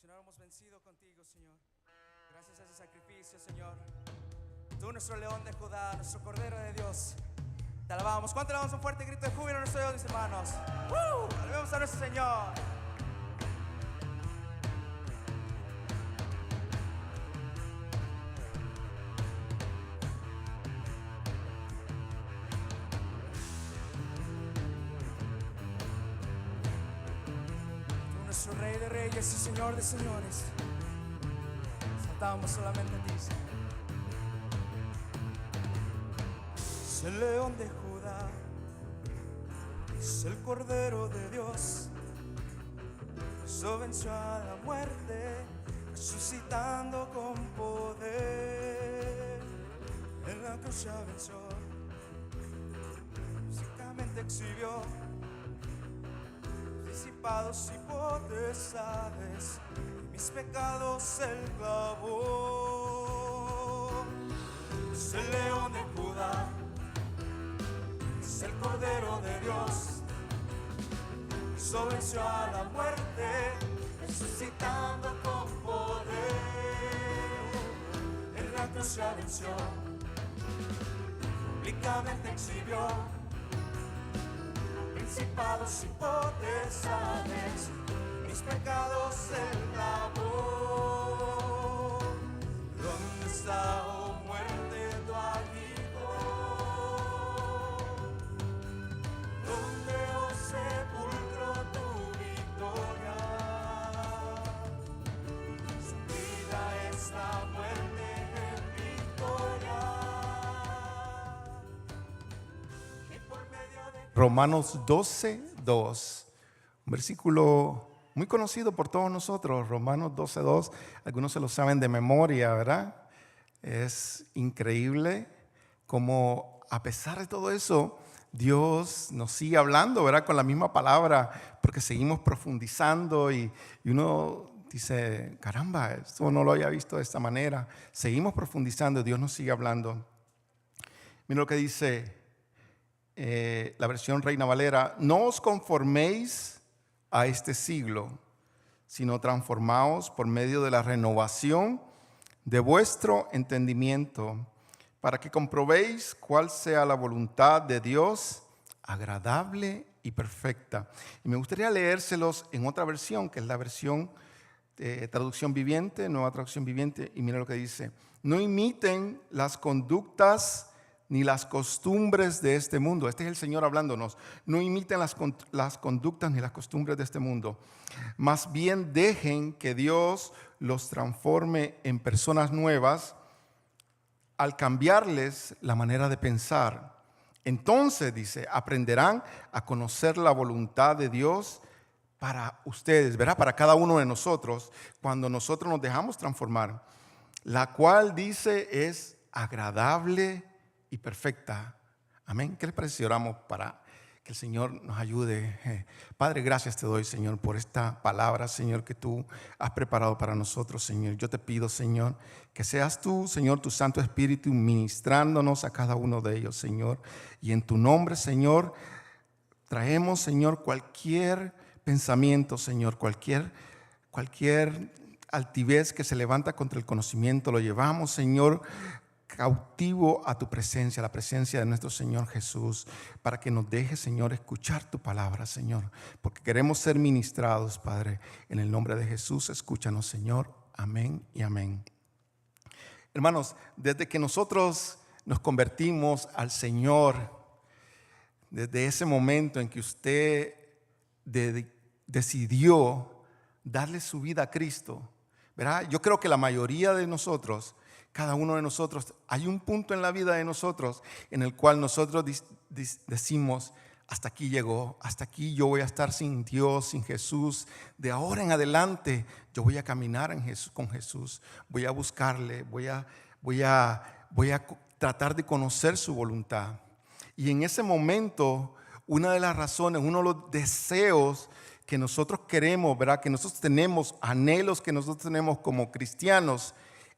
Señor, hemos vencido contigo, Señor. Gracias a ese sacrificio, Señor. Tú, nuestro león de Judá, nuestro cordero de Dios. Te alabamos. ¿Cuánto le damos un fuerte grito de júbilo a nuestro Dios, mis hermanos? Alabemos a nuestro Señor. Tú, nuestro Rey de Reyes y Señor de Señores. Saltamos solamente a ti, Señor. Es el león de Judá, es el cordero de Dios. Eso venció a la muerte, resucitando con poder. En la cruz ya venció, físicamente exhibió principados y potestades, mis pecados él clavó. Es el león de Judá, es el cordero de Dios. Eso venció a la muerte, resucitando con poder. En la cruz ya venció, públicamente exhibió principados y potestades, mis pecados él clavó. ¿Dónde está, oh muerte, tu aguijón? ¿Dónde, oh sepulcro, tu victoria? Sumida es la muerte en victoria. Y por medio de Romanos 12:2, un versículo muy conocido por todos nosotros. Romanos 12:2, algunos se lo saben de memoria, ¿verdad? Es increíble como a pesar de todo eso, Dios nos sigue hablando, ¿verdad? Con la misma palabra, porque seguimos profundizando y uno dice, caramba, esto no lo había visto de esta manera. Seguimos profundizando, Dios nos sigue hablando. Mira lo que dice la versión Reina Valera: no os conforméis a este siglo, sino transformaos por medio de la renovación de vuestro entendimiento, para que comprobéis cuál sea la voluntad de Dios, agradable y perfecta. Y me gustaría leérselos en otra versión, que es la versión traducción viviente, nueva traducción viviente, y mira lo que dice: no imiten las conductas ni las costumbres de este mundo. Este es el Señor hablándonos. No imiten las conductas ni las costumbres de este mundo. Más bien dejen que Dios los transforme en personas nuevas al cambiarles la manera de pensar. Entonces, dice, aprenderán a conocer la voluntad de Dios para ustedes, ¿verdad? Para cada uno de nosotros, cuando nosotros nos dejamos transformar, la cual, dice, es agradable y perfecta. Amén. ¿Qué les parece si oramos para que el Señor nos ayude? Padre, gracias te doy, Señor, por esta palabra, Señor, que tú has preparado para nosotros, Señor. Yo te pido, Señor, que seas tú, Señor, tu Santo Espíritu, ministrándonos a cada uno de ellos, Señor. Y en tu nombre, Señor, traemos, Señor, cualquier pensamiento, Señor, cualquier altivez que se levanta contra el conocimiento, lo llevamos, Señor, cautivo a tu presencia, a la presencia de nuestro Señor Jesús, para que nos deje, Señor, escuchar tu palabra, Señor, porque queremos ser ministrados, Padre. En el nombre de Jesús, escúchanos, Señor. Amén y amén. Hermanos, desde que nosotros nos convertimos al Señor, desde ese momento en que usted decidió darle su vida a Cristo, ¿verdad? Yo creo que la mayoría de nosotros, cada uno de nosotros, hay un punto en la vida de nosotros en el cual nosotros decimos: hasta aquí llegó, hasta aquí yo voy a estar sin Dios, sin Jesús. De ahora en adelante yo voy a caminar con Jesús, voy a buscarle, voy a tratar de conocer su voluntad. Y en ese momento, una de las razones, uno de los deseos que nosotros queremos, ¿verdad? Que nosotros tenemos, anhelos que nosotros tenemos como cristianos,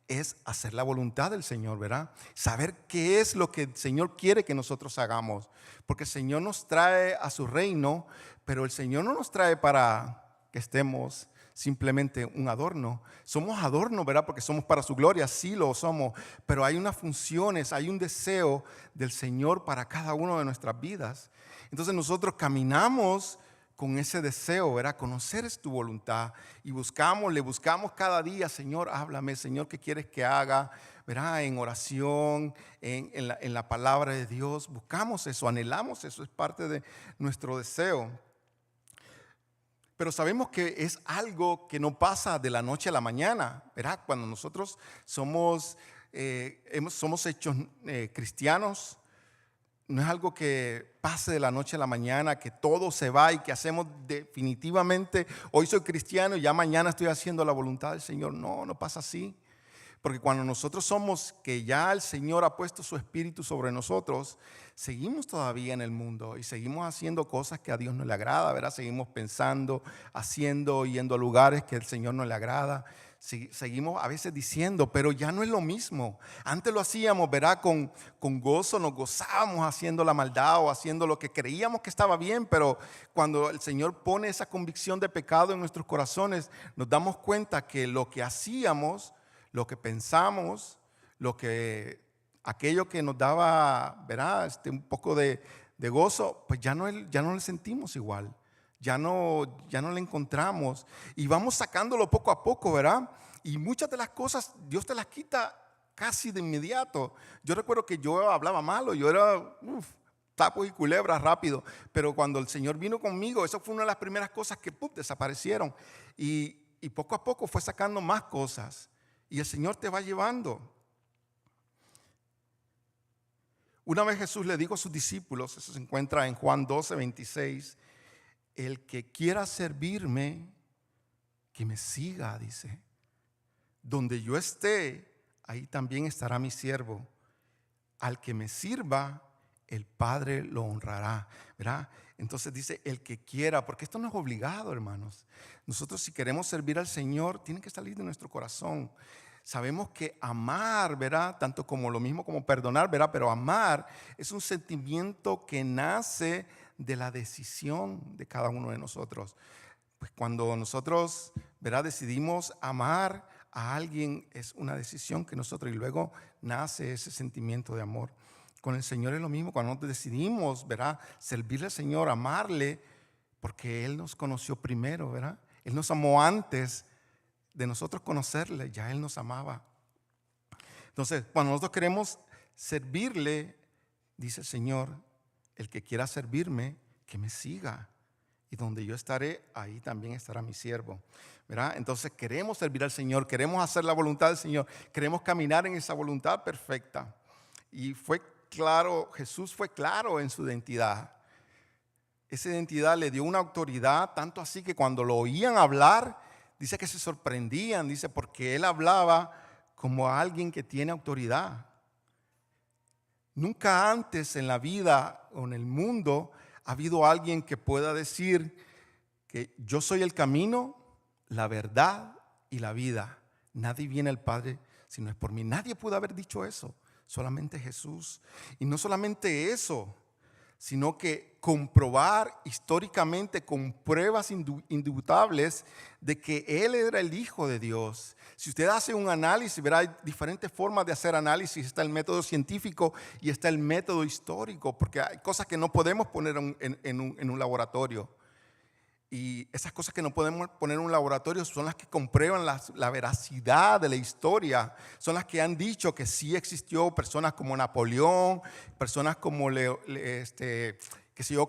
es hacer la voluntad del Señor, ¿verdad? Saber qué es lo que el Señor quiere que nosotros hagamos. Porque el Señor nos trae a su reino, pero el Señor no nos trae para que estemos simplemente un adorno. Somos adorno, ¿verdad? Porque somos para su gloria, sí lo somos, pero hay unas funciones, hay un deseo del Señor para cada uno de nuestras vidas. Entonces nosotros caminamos con ese deseo, ¿verdad? Conocer es tu voluntad y le buscamos cada día, Señor, háblame, Señor, ¿qué quieres que haga? ¿Verdad? En oración, en la palabra de Dios, buscamos eso, anhelamos eso, es parte de nuestro deseo. Pero sabemos que es algo que no pasa de la noche a la mañana, ¿verdad? Cuando nosotros somos hechos cristianos, no es algo que pase de la noche a la mañana, que todo se va y que hacemos definitivamente, hoy soy cristiano y ya mañana estoy haciendo la voluntad del Señor. No, no pasa así. Porque cuando nosotros somos que ya el Señor ha puesto su espíritu sobre nosotros, seguimos todavía en el mundo y seguimos haciendo cosas que a Dios no le agrada, ¿verdad? Seguimos pensando, haciendo, yendo a lugares que el Señor no le agrada. Seguimos a veces diciendo, pero ya no es lo mismo. Antes lo hacíamos, ¿verdad? Con gozo, nos gozábamos haciendo la maldad o haciendo lo que creíamos que estaba bien, pero cuando el Señor pone esa convicción de pecado en nuestros corazones, nos damos cuenta que lo que hacíamos, lo que pensamos, aquello que nos daba, ¿verdad? Un poco de gozo, pues ya no le sentimos igual. Ya no le encontramos y vamos sacándolo poco a poco, ¿verdad? Y muchas de las cosas Dios te las quita casi de inmediato. Yo recuerdo que yo hablaba malo, yo era tapos y culebras rápido, pero cuando el Señor vino conmigo, eso fue una de las primeras cosas que desaparecieron y poco a poco fue sacando más cosas y el Señor te va llevando. Una vez Jesús le dijo a sus discípulos, eso se encuentra en Juan 12:26, el que quiera servirme, que me siga, dice. Donde yo esté, ahí también estará mi siervo. Al que me sirva, el Padre lo honrará, ¿verdad? Entonces dice el que quiera, porque esto no es obligado, hermanos. Nosotros si queremos servir al Señor, tiene que salir de nuestro corazón. Sabemos que amar, ¿verdad? Tanto como lo mismo como perdonar, ¿verdad? Pero amar es un sentimiento que nace de la decisión de cada uno de nosotros. Pues cuando nosotros, ¿verdad? Decidimos amar a alguien, es una decisión que nosotros, y luego nace ese sentimiento de amor. Con el Señor es lo mismo, cuando nosotros decidimos, ¿verdad? Servirle al Señor, amarle, porque Él nos conoció primero, ¿verdad? Él nos amó antes de nosotros conocerle, ya Él nos amaba. Entonces, cuando nosotros queremos servirle, dice el Señor, el que quiera servirme, que me siga. Y donde yo estaré, ahí también estará mi siervo, ¿verdad? Entonces queremos servir al Señor, queremos hacer la voluntad del Señor, queremos caminar en esa voluntad perfecta. Y fue claro, Jesús fue claro en su identidad. Esa identidad le dio una autoridad, tanto así que cuando lo oían hablar, dice que se sorprendían, dice, porque Él hablaba como a alguien que tiene autoridad. Nunca antes en la vida o en el mundo ha habido alguien que pueda decir que yo soy el camino, la verdad y la vida. Nadie viene al Padre si no es por mí. Nadie pudo haber dicho eso, solamente Jesús. Y no solamente eso, sino que comprobar históricamente con pruebas indubitables de que Él era el Hijo de Dios. Si usted hace un análisis, verá, hay diferentes formas de hacer análisis. Está el método científico y está el método histórico, porque hay cosas que no podemos poner en un laboratorio. Y esas cosas que no podemos poner en un laboratorio son las que comprueban la veracidad de la historia. Son las que han dicho que sí existió personas como Napoleón, personas como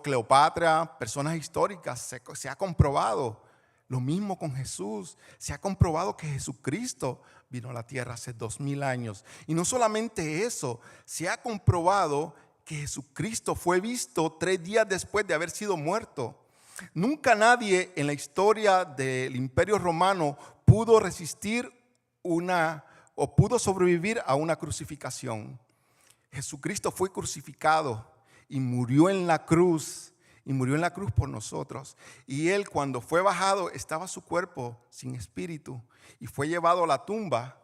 Cleopatra, personas históricas. Se ha comprobado. Lo mismo con Jesús. Se ha comprobado que Jesucristo vino a la tierra hace 2000 años. Y no solamente eso, se ha comprobado que Jesucristo fue visto 3 días después de haber sido muerto. Nunca nadie en la historia del Imperio Romano pudo resistir o pudo sobrevivir a una crucificación. Jesucristo fue crucificado y murió en la cruz. Y murió en la cruz por nosotros. Y Él, cuando fue bajado, estaba su cuerpo sin espíritu y fue llevado a la tumba.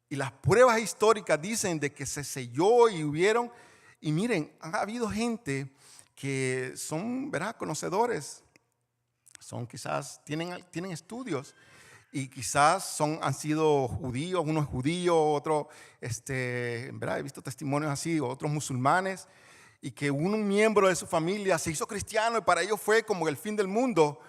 Y las pruebas históricas dicen de que se selló y hubieron. Y miren, ha habido gente que son, ¿verdad?, conocedores, son quizás, tienen estudios y quizás han sido judíos, uno es judío, otro, ¿verdad? He visto testimonios así, otros musulmanes, y que un miembro de su familia se hizo cristiano y para ellos fue como el fin del mundo.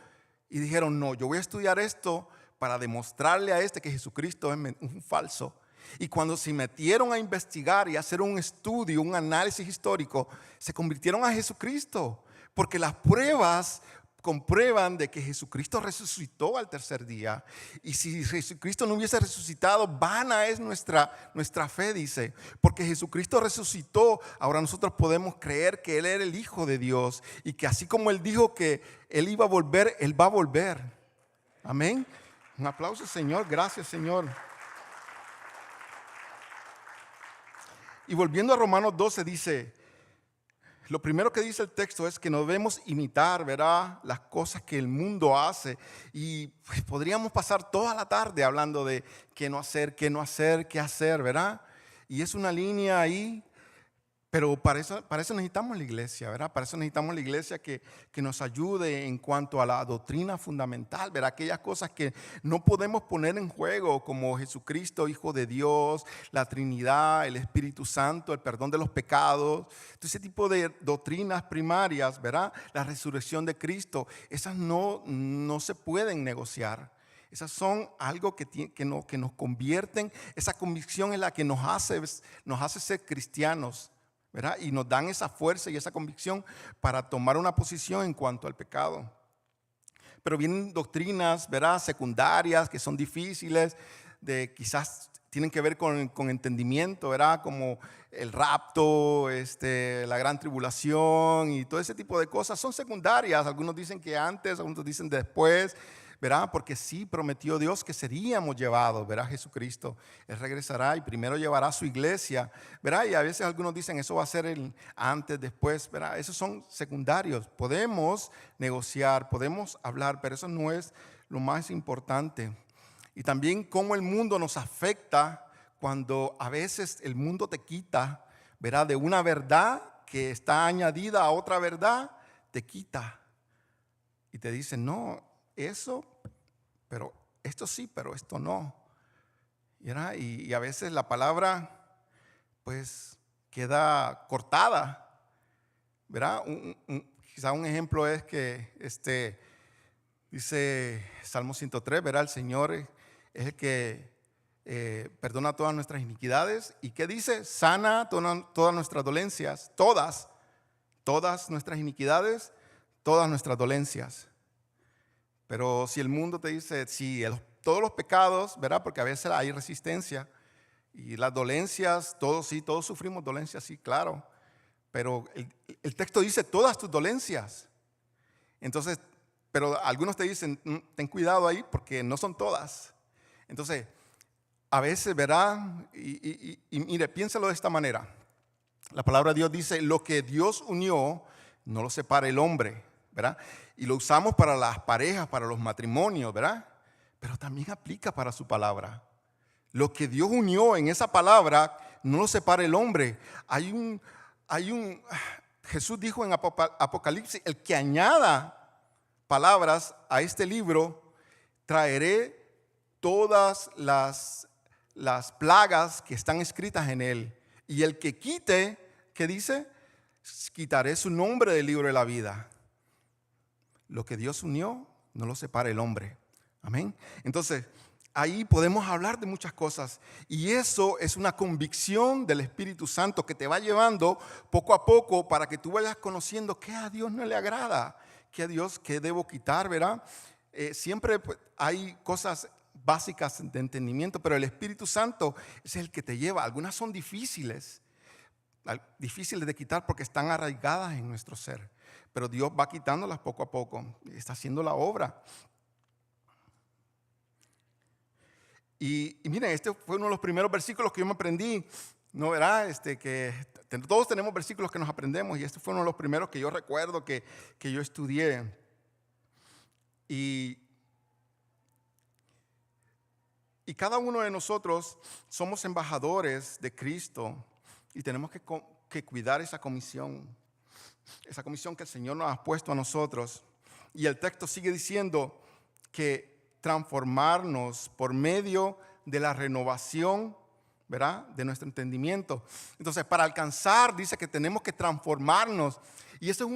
Y dijeron, no, yo voy a estudiar esto para demostrarle a que Jesucristo es un falso. Y cuando se metieron a investigar y hacer un estudio, un análisis histórico, se convirtieron a Jesucristo. Porque las pruebas comprueban de que Jesucristo resucitó al tercer día. Y si Jesucristo no hubiese resucitado, vana es nuestra fe, dice. Porque Jesucristo resucitó, ahora nosotros podemos creer que Él era el Hijo de Dios. Y que así como Él dijo que Él iba a volver, Él va a volver. Amén. Un aplauso, Señor. Gracias, Señor. Y volviendo a Romanos 12 dice, lo primero que dice el texto es que no debemos imitar, ¿verdad?, las cosas que el mundo hace. Y pues, podríamos pasar toda la tarde hablando de qué no hacer, qué hacer, ¿verdad? Y es una línea ahí, pero para eso necesitamos la iglesia, ¿verdad? Para eso necesitamos la iglesia que nos ayude en cuanto a la doctrina fundamental, ¿verdad? Aquellas cosas que no podemos poner en juego, como Jesucristo, Hijo de Dios, la Trinidad, el Espíritu Santo, el perdón de los pecados. Todo ese tipo de doctrinas primarias, ¿verdad? La resurrección de Cristo, esas no se pueden negociar. Esas son algo que nos convierten, esa convicción es la que nos hace ser cristianos, ¿verdad? Y nos dan esa fuerza y esa convicción para tomar una posición en cuanto al pecado. Pero vienen doctrinas, ¿verdad?, secundarias que son difíciles, quizás tienen que ver con entendimiento, ¿verdad?, como el rapto, la gran tribulación y todo ese tipo de cosas son secundarias. Algunos dicen que antes, algunos dicen después, ¿verdad? Porque sí prometió Dios que seríamos llevados, ¿verdad? Jesucristo, Él regresará y primero llevará a su iglesia, ¿verdad? Y a veces algunos dicen eso va a ser el antes, después, ¿verdad? Esos son secundarios. Podemos negociar, podemos hablar, pero eso no es lo más importante. Y también cómo el mundo nos afecta cuando a veces el mundo te quita, ¿verdad?, de una verdad que está añadida a otra verdad, te quita y te dice, no, eso, pero esto sí, pero esto no. Y a veces la palabra pues queda cortada, ¿verdad? Quizá un ejemplo es que dice Salmo 103, ¿verdad? El Señor es el que perdona todas nuestras iniquidades. ¿Y qué dice? Sana todas nuestras dolencias, todas nuestras iniquidades, todas nuestras dolencias. Pero si el mundo te dice, sí, todos los pecados, ¿verdad? Porque a veces hay resistencia y las dolencias, todos sufrimos dolencias, sí, claro. Pero el texto dice todas tus dolencias. Entonces, pero algunos te dicen, ten cuidado ahí porque no son todas. Entonces, a veces, ¿verdad? Y mire, piénsalo de esta manera. La palabra de Dios dice, lo que Dios unió, no lo separa el hombre, ¿verdad? Y lo usamos para las parejas, para los matrimonios, ¿verdad? Pero también aplica para su palabra. Lo que Dios unió en esa palabra, no lo separa el hombre. Jesús dijo en Apocalipsis, el que añada palabras a este libro, traeré todas las plagas que están escritas en él. Y el que quite, ¿qué dice? Quitaré su nombre del libro de la vida. Lo que Dios unió, no lo separa el hombre. Amén. Entonces, ahí podemos hablar de muchas cosas. Y eso es una convicción del Espíritu Santo que te va llevando poco a poco para que tú vayas conociendo qué a Dios no le agrada, qué debo quitar, ¿verdad? Siempre pues, hay cosas básicas de entendimiento, pero el Espíritu Santo es el que te lleva. Algunas son difíciles de quitar porque están arraigadas en nuestro ser. Pero Dios va quitándolas poco a poco, está haciendo la obra. Y miren, este fue uno de los primeros versículos que yo me aprendí, ¿no? ¿Verdad? Que todos tenemos versículos que nos aprendemos y este fue uno de los primeros que yo recuerdo que yo estudié. Y cada uno de nosotros somos embajadores de Cristo y tenemos que cuidar esa comisión que el Señor nos ha puesto a nosotros. Y el texto sigue diciendo que transformarnos por medio de la renovación, ¿verdad?, de nuestro entendimiento. Entonces, para alcanzar, dice que tenemos que transformarnos. Y eso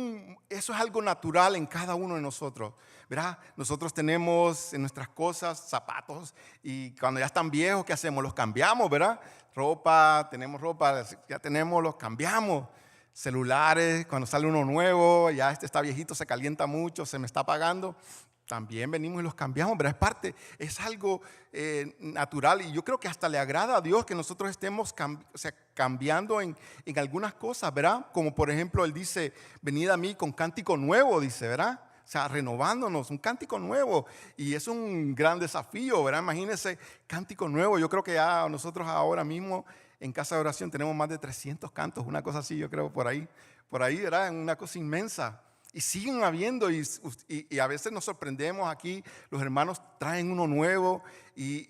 es algo natural en cada uno de nosotros, ¿verdad? Nosotros tenemos en nuestras cosas zapatos y cuando ya están viejos, ¿qué hacemos? Los cambiamos, ¿verdad? Tenemos ropa, ya tenemos, los cambiamos. Celulares, cuando sale uno nuevo, ya este está viejito, se calienta mucho, se me está apagando. También venimos y los cambiamos, ¿verdad? Es algo natural y yo creo que hasta le agrada a Dios que nosotros estemos cambiando en algunas cosas, ¿verdad? Como por ejemplo, Él dice, venid a mí con cántico nuevo, dice, ¿verdad? O sea, renovándonos, un cántico nuevo. Y es un gran desafío, ¿verdad? Imagínense, cántico nuevo. Yo creo que ya nosotros ahora mismo en Casa de Oración tenemos más de 300 cantos, una cosa así, yo creo, por ahí, ¿verdad? Una cosa inmensa. Y siguen habiendo y a veces nos sorprendemos aquí, los hermanos traen uno nuevo y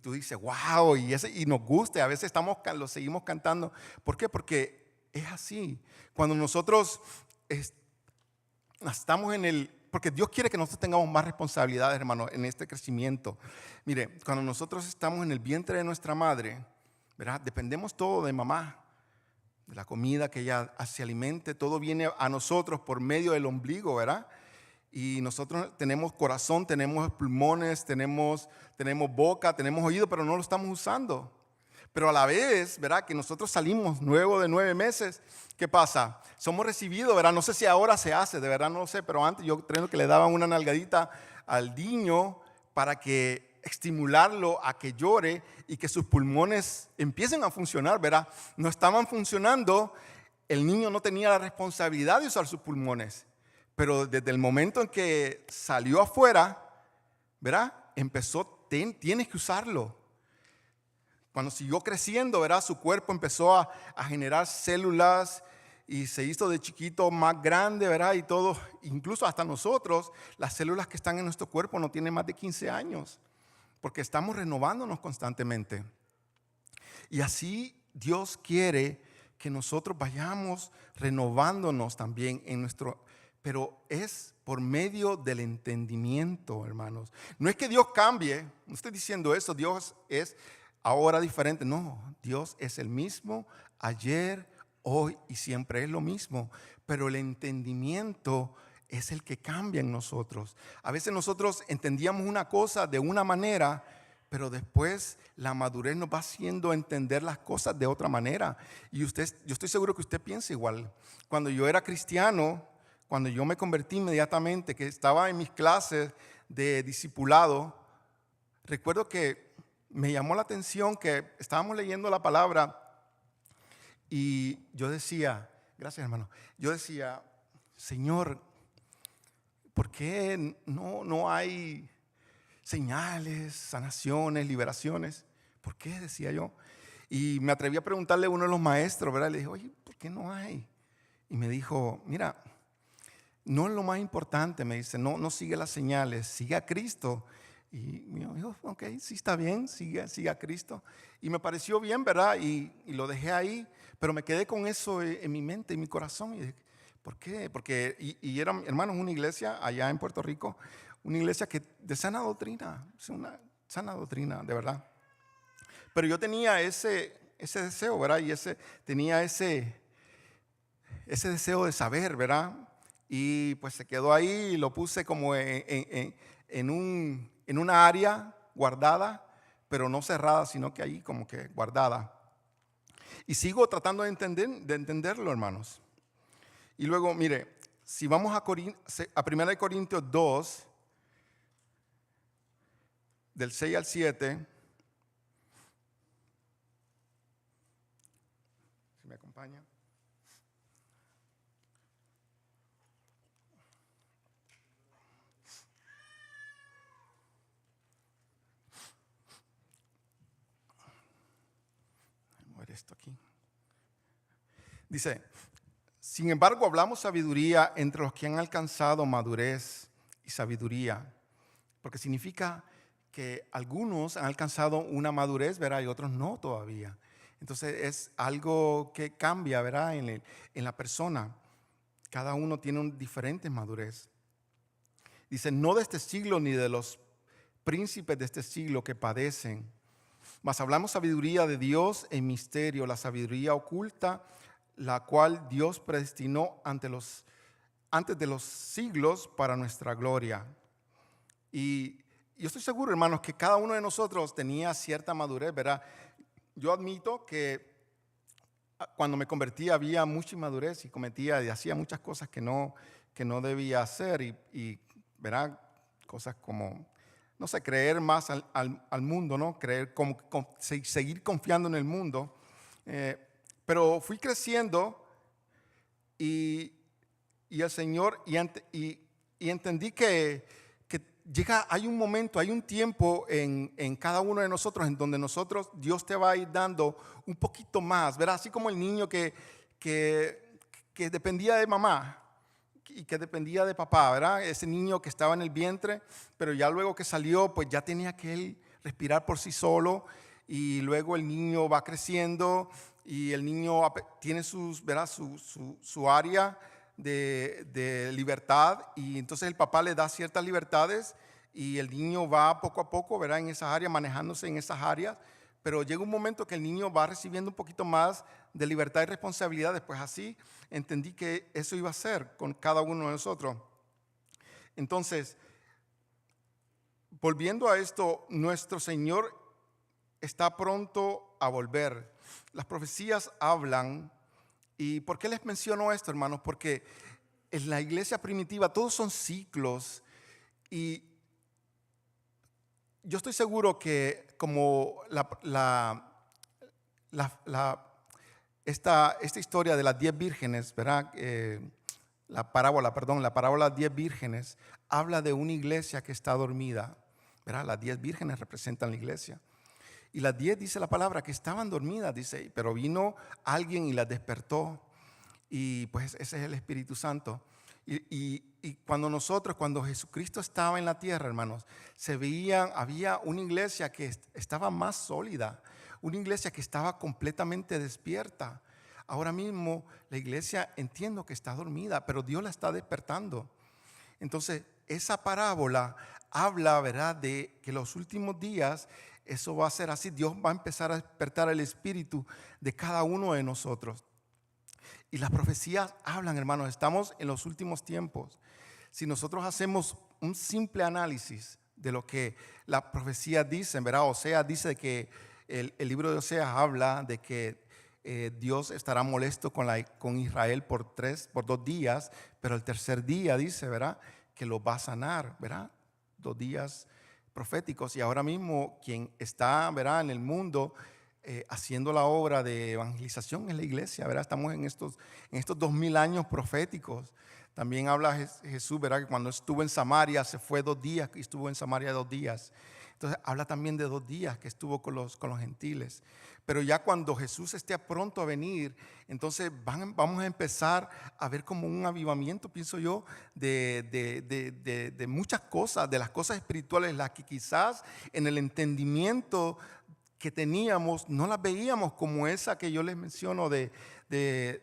tú dices, wow, y nos gusta, a veces lo seguimos cantando. ¿Por qué? Porque es así. Cuando nosotros estamos porque Dios quiere que nosotros tengamos más responsabilidades, hermanos, en este crecimiento. Mire, cuando nosotros estamos en el vientre de nuestra madre, ¿verdad? Dependemos todo de mamá. De la comida que ella se alimente, todo viene a nosotros por medio del ombligo, ¿verdad? Y nosotros tenemos corazón, tenemos pulmones, tenemos boca, tenemos oído, pero no lo estamos usando. Pero a la vez, ¿verdad? Que nosotros salimos luego de 9 meses, ¿qué pasa? Somos recibidos, ¿verdad? No sé si ahora se hace, de verdad no lo sé, pero antes yo creo que le daban una nalgadita al niño para que estimularlo a que llore y que sus pulmones empiecen a funcionar, ¿verdad? No estaban funcionando, el niño no tenía la responsabilidad de usar sus pulmones, pero desde el momento en que salió afuera, ¿verdad? Tienes que usarlo. Cuando siguió creciendo, ¿verdad? Su cuerpo empezó a generar células y se hizo de chiquito más grande, ¿verdad? Y todo, incluso hasta nosotros, las células que están en nuestro cuerpo no tienen más de 15 años. Porque estamos renovándonos constantemente. Y así Dios quiere que nosotros vayamos renovándonos también pero es por medio del entendimiento, hermanos. No es que Dios cambie, no estoy diciendo eso, Dios es ahora diferente. No, Dios es el mismo ayer, hoy y siempre es lo mismo. Pero el entendimiento es el que cambia en nosotros. A veces nosotros entendíamos una cosa de una manera, pero después la madurez nos va haciendo entender las cosas de otra manera. Y yo estoy seguro que usted piensa igual. Cuando yo era cristiano, cuando yo me convertí inmediatamente, que estaba en mis clases de discipulado, recuerdo que me llamó la atención que estábamos leyendo la palabra y yo decía, gracias hermano, yo decía, Señor, ¿por qué no hay señales, sanaciones, liberaciones? ¿Por qué? Decía yo. Y me atreví a preguntarle a uno de los maestros, ¿verdad? Le dije, oye, ¿por qué no hay? Y me dijo, mira, no es lo más importante, me dice, no sigue las señales, sigue a Cristo. Y me dijo, ok, sí está bien, sigue a Cristo. Y me pareció bien, ¿verdad? Y lo dejé ahí, pero me quedé con eso en mi mente, en mi corazón. Y dije, ¿por qué? Porque, era, hermanos, una iglesia allá en Puerto Rico, una iglesia de sana doctrina, es una sana doctrina, de verdad. Pero yo tenía ese deseo, ¿verdad? Y tenía ese deseo de saber, ¿verdad? Y pues se quedó ahí y lo puse como en una área guardada, pero no cerrada, sino que ahí como que guardada. Y sigo tratando de entenderlo, hermanos. Y luego, mire, si vamos a 1 Corintios 2, del 6 al 7, si me acompaña. Voy a mover esto aquí. Dice, sin embargo, hablamos sabiduría entre los que han alcanzado madurez y sabiduría, porque significa que algunos han alcanzado una madurez, ¿verdad? Y otros no todavía. Entonces es algo que cambia, ¿verdad? En la persona. Cada uno tiene una diferente madurez. Dice, no de este siglo ni de los príncipes de este siglo que padecen, mas hablamos sabiduría de Dios en misterio, la sabiduría oculta, la cual Dios predestinó antes de los siglos para nuestra gloria. Y yo estoy seguro, hermanos, que cada uno de nosotros tenía cierta madurez, ¿verdad? Yo admito que cuando me convertí había mucha inmadurez y hacía muchas cosas que no debía hacer y ¿verdad? Cosas como, no sé, creer más al mundo, ¿no? Seguir confiando en el mundo. Pero fui creciendo y el Señor, y entendí que hay un momento, hay un tiempo en cada uno de nosotros en donde Dios te va a ir dando un poquito más, ¿verdad? Así como el niño que dependía de mamá y que dependía de papá, ¿verdad? Ese niño que estaba en el vientre, pero ya luego que salió, pues ya tenía que él respirar por sí solo, y luego el niño va creciendo y el niño tiene ¿verdad? su área de libertad, y entonces el papá le da ciertas libertades y el niño va poco a poco, ¿verdad? En esas áreas, manejándose en esas áreas, pero llega un momento que el niño va recibiendo un poquito más de libertad y responsabilidad. Después así entendí que eso iba a ser con cada uno de nosotros. Entonces, volviendo a esto, nuestro Señor está pronto a volver. Las profecías hablan. ¿Y por qué les menciono esto, hermanos? Porque en la iglesia primitiva todos son ciclos, y yo estoy seguro que como esta historia de las 10 vírgenes, ¿verdad? La parábola de las 10 vírgenes habla de una iglesia que está dormida, ¿verdad? Las 10 vírgenes representan la iglesia. Y las 10, dice la palabra, que estaban dormidas, dice, pero vino alguien y las despertó. Y pues ese es el Espíritu Santo. Y cuando Jesucristo estaba en la tierra, hermanos, había una iglesia que estaba más sólida, una iglesia que estaba completamente despierta. Ahora mismo la iglesia, entiendo que está dormida, pero Dios la está despertando. Entonces, esa parábola habla, ¿verdad?, de que los últimos días eso va a ser así. Dios va a empezar a despertar el espíritu de cada uno de nosotros. Y las profecías hablan, hermanos, estamos en los últimos tiempos. Si nosotros hacemos un simple análisis de lo que las profecías dicen, ¿verdad? Oseas dice que el libro de Oseas habla de que Dios estará molesto con Israel por 2 días, pero el tercer día dice, ¿verdad?, que lo va a sanar, ¿verdad? 2 días proféticos. Y ahora mismo quien está, ¿verdad?, en el mundo haciendo la obra de evangelización es la iglesia, ¿verdad? Estamos en estos 2000 años proféticos. También habla Jesús, ¿verdad?, que cuando estuvo en Samaria se fue 2 días y estuvo en Samaria 2 días. Entonces habla también de 2 días que estuvo con los gentiles. Pero ya cuando Jesús esté pronto a venir, entonces vamos a empezar a ver como un avivamiento, pienso yo, de muchas cosas, de las cosas espirituales, las que quizás en el entendimiento que teníamos no las veíamos, como esa que yo les menciono de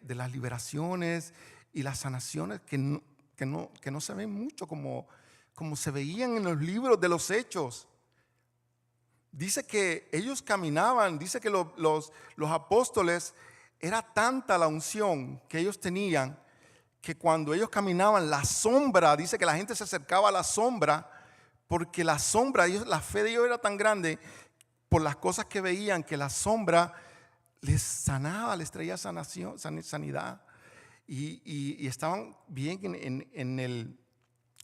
las liberaciones y las sanaciones que no se ven mucho como se veían en los libros de los Hechos. Dice que ellos caminaban, dice que los apóstoles, era tanta la unción que ellos tenían, que cuando ellos caminaban, la sombra, dice que la gente se acercaba a la sombra, porque la sombra, la fe de ellos era tan grande por las cosas que veían, que la sombra les sanaba, les traía sanidad. Y estaban bien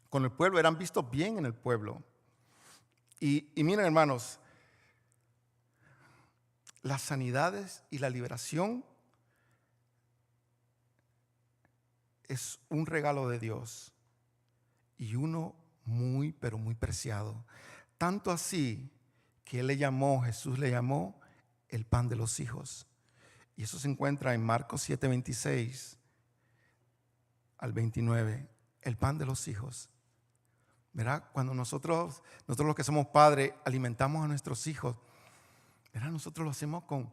con el pueblo, eran vistos bien en el pueblo. Y miren, hermanos, las sanidades y la liberación es un regalo de Dios, y uno muy, pero muy preciado. Tanto así que Jesús le llamó el pan de los hijos. Y eso se encuentra en Marcos 7:26 al 29, el pan de los hijos. ¿Verdad? Cuando nosotros los que somos padres alimentamos a nuestros hijos, ¿verdad?, nosotros lo hacemos con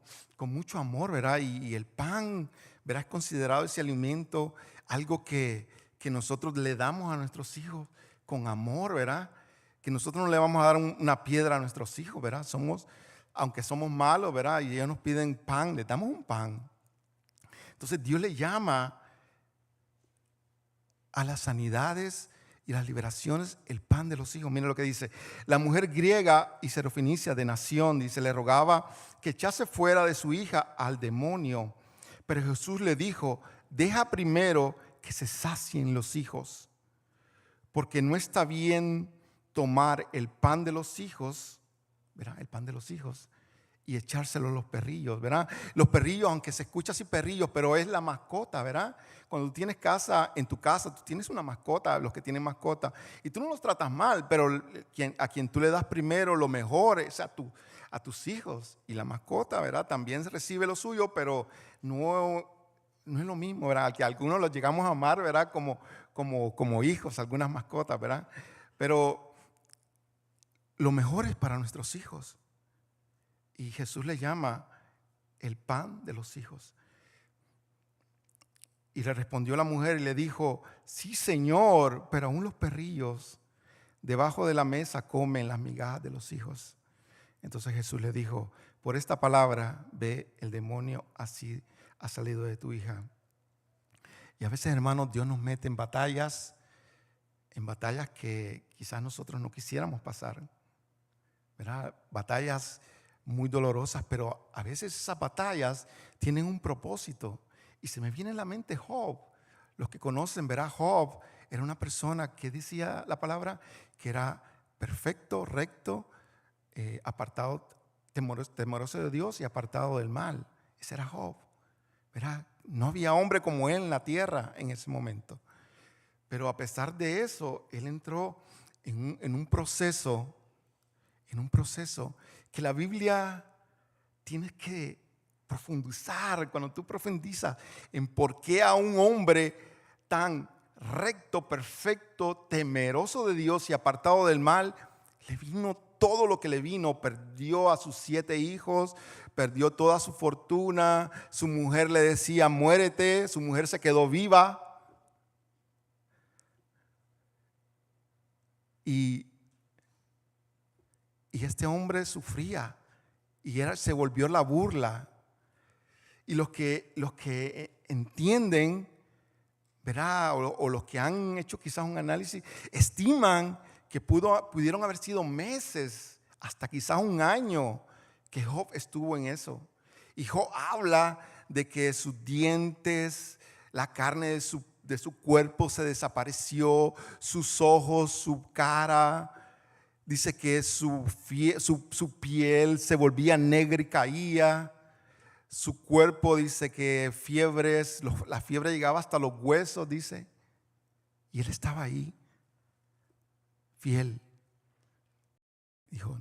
mucho amor, ¿verdad? Y el pan, ¿verdad?, es considerado ese alimento, algo que nosotros le damos a nuestros hijos con amor, ¿verdad? Que nosotros no le vamos a dar una piedra a nuestros hijos, ¿verdad? Aunque somos malos, ¿verdad? Y ellos nos piden pan, les damos un pan. Entonces Dios le llama a las sanidades y las liberaciones el pan de los hijos. Miren lo que dice. La mujer griega y serofenicia de nación, dice, le rogaba que echase fuera de su hija al demonio. Pero Jesús le dijo, deja primero que se sacien los hijos, porque no está bien tomar el pan de los hijos, ¿verdad? El pan de los hijos, y echárselo a los perrillos, ¿verdad? Los perrillos, aunque se escucha así perrillos, pero es la mascota, ¿verdad? Cuando tú tienes en tu casa, tú tienes una mascota, los que tienen mascota, y tú no los tratas mal, pero a quien tú le das primero lo mejor es a tus hijos. Y la mascota, ¿verdad? También recibe lo suyo, pero no es lo mismo, ¿verdad? Que algunos los llegamos a amar, ¿verdad? Como hijos, algunas mascotas, ¿verdad? Pero lo mejor es para nuestros hijos. Y Jesús le llama el pan de los hijos. Y le respondió la mujer y le dijo, sí, Señor, pero aún los perrillos debajo de la mesa comen las migajas de los hijos. Entonces Jesús le dijo, por esta palabra, ve, el demonio así ha salido de tu hija. Y a veces, hermanos, Dios nos mete en batallas que quizás nosotros no quisiéramos pasar, ¿verdad? Batallas muy dolorosas, pero a veces esas batallas tienen un propósito. Y se me viene en la mente Job. Los que conocen, verá, Job era una persona que decía la palabra que era perfecto, recto, apartado, temeroso de Dios y apartado del mal. Ese era Job, ¿verdad? No había hombre como él en la tierra en ese momento. Pero a pesar de eso, él entró en un proceso que la Biblia tiene que profundizar. Cuando tú profundizas en por qué a un hombre tan recto, perfecto, temeroso de Dios y apartado del mal, le vino todo lo que le vino. Perdió a sus 7 hijos, perdió toda su fortuna, su mujer le decía muérete, su mujer se quedó viva. Y este hombre sufría y se volvió la burla. Y los que entienden, ¿verdad? O los que han hecho quizás un análisis, estiman que pudieron haber sido meses, hasta quizás un año, que Job estuvo en eso. Y Job habla de que sus dientes, la carne de su cuerpo se desapareció, sus ojos, su cara. Dice que su piel se volvía negra y caía. Su cuerpo, dice que la fiebre llegaba hasta los huesos, dice. Y él estaba ahí, fiel. Dijo,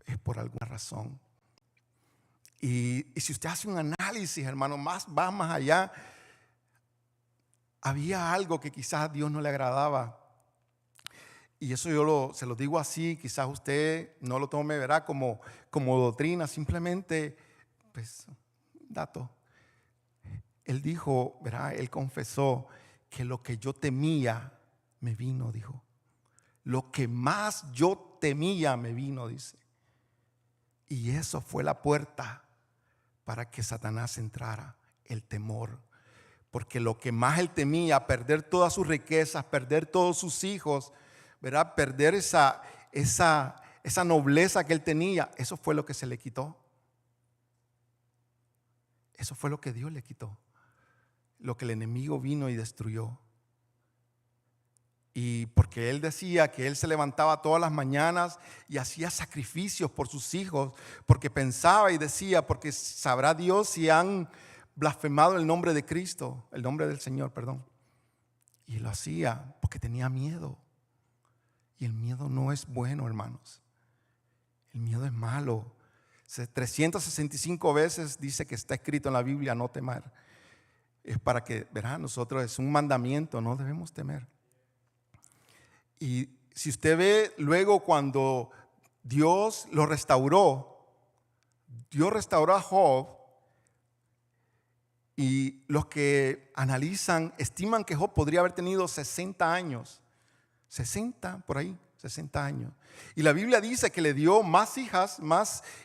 es por alguna razón. Y si usted hace un análisis, hermano, va más allá. Había algo que quizás a Dios no le agradaba. Y eso se lo digo así, quizás usted no lo tome, verá, como doctrina, simplemente, pues, dato. Él dijo, verá, él confesó que lo que yo temía me vino, dijo. Lo que más yo temía me vino, dice. Y eso fue la puerta para que Satanás entrara, el temor. Porque lo que más él temía, perder todas sus riquezas, perder todos sus hijos, ¿verdad? Perder esa nobleza que él tenía, eso fue lo que se le quitó. Eso fue lo que Dios le quitó. Lo que el enemigo vino y destruyó. Y porque él decía que él se levantaba todas las mañanas y hacía sacrificios por sus hijos, porque pensaba y decía, porque sabrá Dios si han blasfemado el nombre de Cristo, el nombre del Señor, perdón. Y lo hacía porque tenía miedo. Y el miedo no es bueno, hermanos. El miedo es malo. 365 veces dice que está escrito en la Biblia no temer. Es para que, verán, nosotros es un mandamiento, no debemos temer. Y si usted ve luego cuando Dios lo restauró, Dios restauró a Job, y los que analizan estiman que Job podría haber tenido 60 años 60 por ahí, 60 años. Y la Biblia dice que le dio más hijas,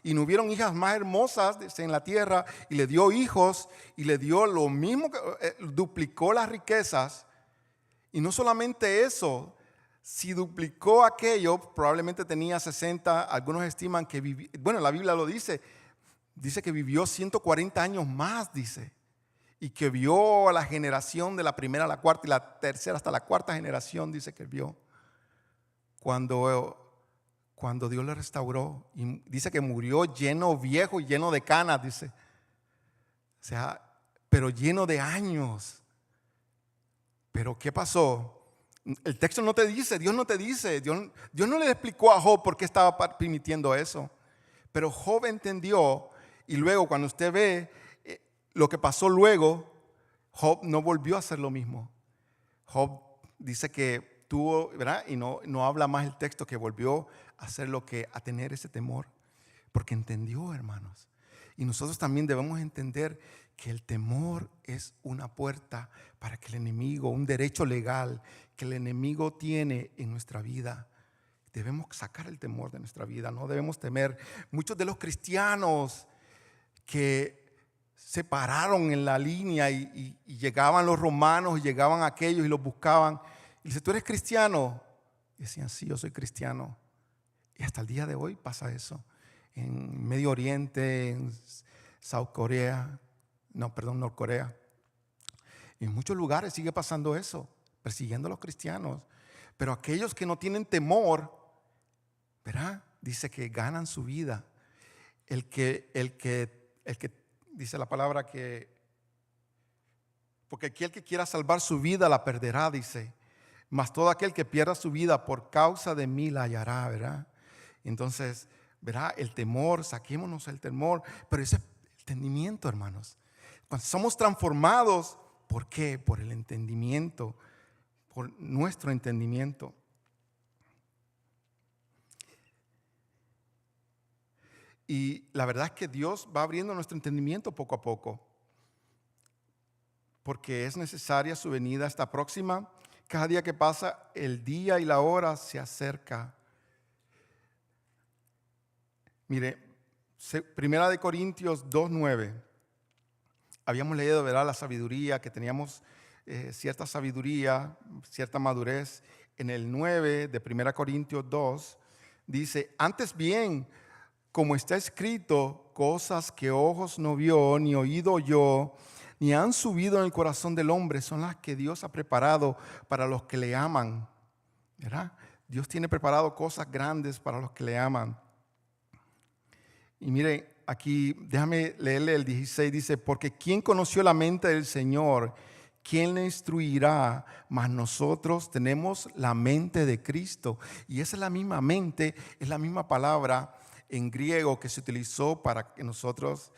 y no hubieron hijas más hermosas en la tierra, y le dio hijos, y le dio lo mismo, duplicó las riquezas. Y no solamente eso, si duplicó aquello, probablemente tenía 60, algunos estiman que la Biblia lo dice que vivió 140 años más, dice. Y que vio a la generación de la primera a la cuarta y la tercera hasta la cuarta generación, dice que vio. Cuando Dios le restauró, y dice que murió lleno, viejo y lleno de canas, dice. O sea, pero lleno de años. Pero ¿qué pasó? El texto no te dice, Dios no te dice, Dios no le explicó a Job por qué estaba permitiendo eso. Pero Job entendió, y luego cuando usted ve lo que pasó luego, Job no volvió a hacer lo mismo. Job dice que tuvo, ¿verdad? Y no habla más el texto, que volvió a hacer a tener ese temor, porque entendió, hermanos. Y nosotros también debemos entender que el temor es una puerta para que el enemigo, un derecho legal que el enemigo tiene en nuestra vida. Debemos sacar el temor de nuestra vida, no debemos temer. Muchos de los cristianos que se pararon en la línea y llegaban los romanos y llegaban aquellos y los buscaban. Y dice, ¿tú eres cristiano? Y decían, sí, yo soy cristiano. Y hasta el día de hoy pasa eso. En Medio Oriente, en Norcorea. En muchos lugares sigue pasando eso, persiguiendo a los cristianos. Pero aquellos que no tienen temor, ¿verdad? Dice que ganan su vida. El que dice la palabra porque aquel que quiera salvar su vida la perderá, dice. Mas todo aquel que pierda su vida por causa de mí la hallará, ¿verdad? Entonces, ¿verdad? El temor, saquémonos el temor, pero ese entendimiento, hermanos. Cuando somos transformados, ¿por qué? Por el entendimiento, por nuestro entendimiento. Y la verdad es que Dios va abriendo nuestro entendimiento poco a poco, porque es necesaria su venida, está próxima. Cada día que pasa, el día y la hora se acerca. Mire, 1 Corintios 2:9. Habíamos leído, ¿verdad?, la sabiduría, que teníamos cierta sabiduría, cierta madurez. En el 9 de 1 Corintios 2 dice, antes bien, como está escrito, cosas que ojos no vio, ni oído oyó, ni han subido en el corazón del hombre, son las que Dios ha preparado para los que le aman. ¿Verdad? Dios tiene preparado cosas grandes para los que le aman. Y miren, aquí déjame leerle el 16, dice, porque ¿quién conoció la mente del Señor? ¿Quién le instruirá? Mas nosotros tenemos la mente de Cristo. Y esa es la misma mente, es la misma palabra en griego que se utilizó para que nosotros,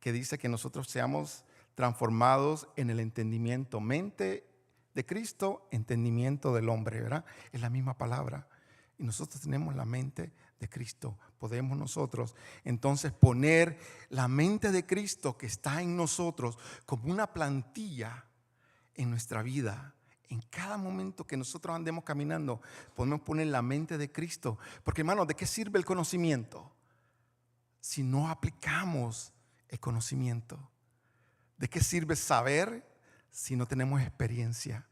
que dice que nosotros seamos transformados en el entendimiento. Mente de Cristo, entendimiento del hombre, ¿verdad? Es la misma palabra. Y nosotros tenemos la mente de Cristo. Podemos nosotros entonces poner la mente de Cristo que está en nosotros como una plantilla en nuestra vida. En cada momento que nosotros andemos caminando, podemos poner la mente de Cristo. Porque, hermano, ¿de qué sirve el conocimiento si no aplicamos el conocimiento? ¿De qué sirve saber si no tenemos experiencia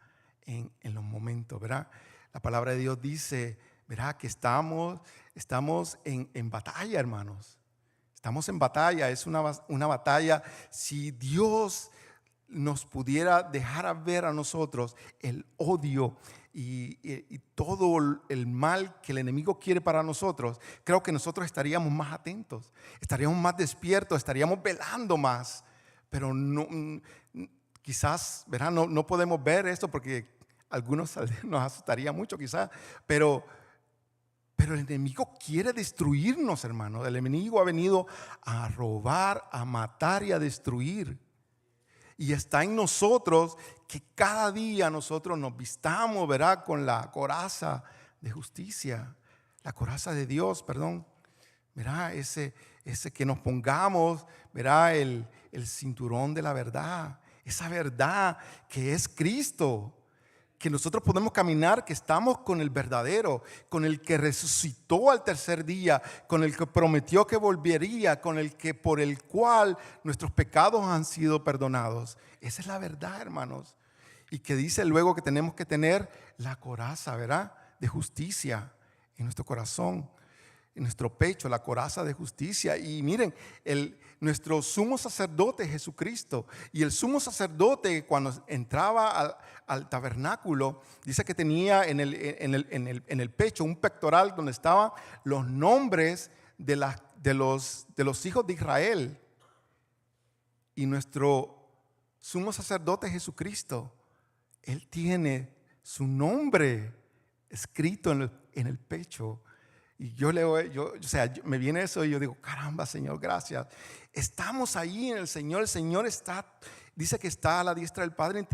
en los momentos, verdad? La palabra de Dios dice, ¿verdad?, que estamos en batalla, hermanos. Estamos en batalla, es una batalla. Si Dios nos pudiera dejar ver a nosotros el odio y todo el mal que el enemigo quiere para nosotros, creo que nosotros estaríamos más atentos, estaríamos más despiertos, estaríamos velando más. Pero no, quizás, ¿verdad?, no podemos ver esto porque algunos nos asustaría mucho quizás, pero el enemigo quiere destruirnos, hermano. El enemigo ha venido a robar, a matar y a destruir. Y está en nosotros que cada día nosotros nos vistamos, ¿verdad?, con la coraza de justicia, la coraza de Dios, perdón. ¿Verdad? Ese que nos pongamos, ¿verdad?, el cinturón de la verdad. Esa verdad que es Cristo, que nosotros podemos caminar, que estamos con el verdadero, con el que resucitó al tercer día, con el que prometió que volvería, con el que por el cual nuestros pecados han sido perdonados. Esa es la verdad, hermanos. Y que dice luego que tenemos que tener la coraza, ¿verdad?, de justicia en nuestro corazón, en nuestro pecho, la coraza de justicia. Y miren, nuestro sumo sacerdote Jesucristo, y el sumo sacerdote cuando entraba al tabernáculo, dice que tenía en el pecho un pectoral donde estaban los nombres de los hijos de Israel. Y nuestro sumo sacerdote Jesucristo, Él tiene su nombre escrito en el pecho. Y me viene eso y yo digo, caramba, Señor, gracias. Estamos ahí en el Señor dice que está a la diestra del Padre,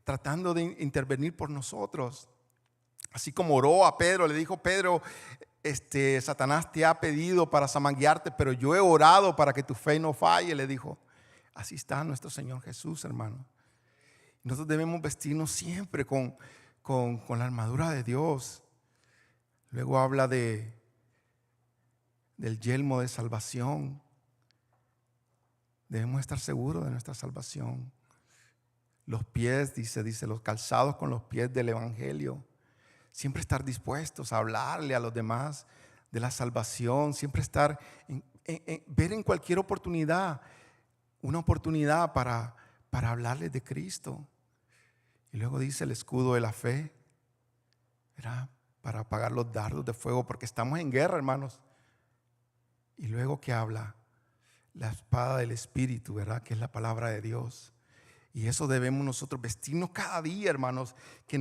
tratando de intervenir por nosotros. Así como oró a Pedro, le dijo, Pedro, Satanás te ha pedido para zamanguearte, pero yo he orado para que tu fe no falle, le dijo. Así está nuestro Señor Jesús, hermano. Nosotros debemos vestirnos siempre con la armadura de Dios. Luego habla del yelmo de salvación. Debemos estar seguros de nuestra salvación. Los pies, dice, los calzados con los pies del Evangelio. Siempre estar dispuestos a hablarle a los demás de la salvación. Siempre estar, ver en cualquier oportunidad, una oportunidad para hablarles de Cristo. Y luego dice el escudo de la fe, ¿verdad?, para apagar los dardos de fuego, porque estamos en guerra, hermanos. Y luego que habla la espada del Espíritu, ¿verdad?, que es la palabra de Dios. Y eso debemos nosotros vestirnos cada día, hermanos, que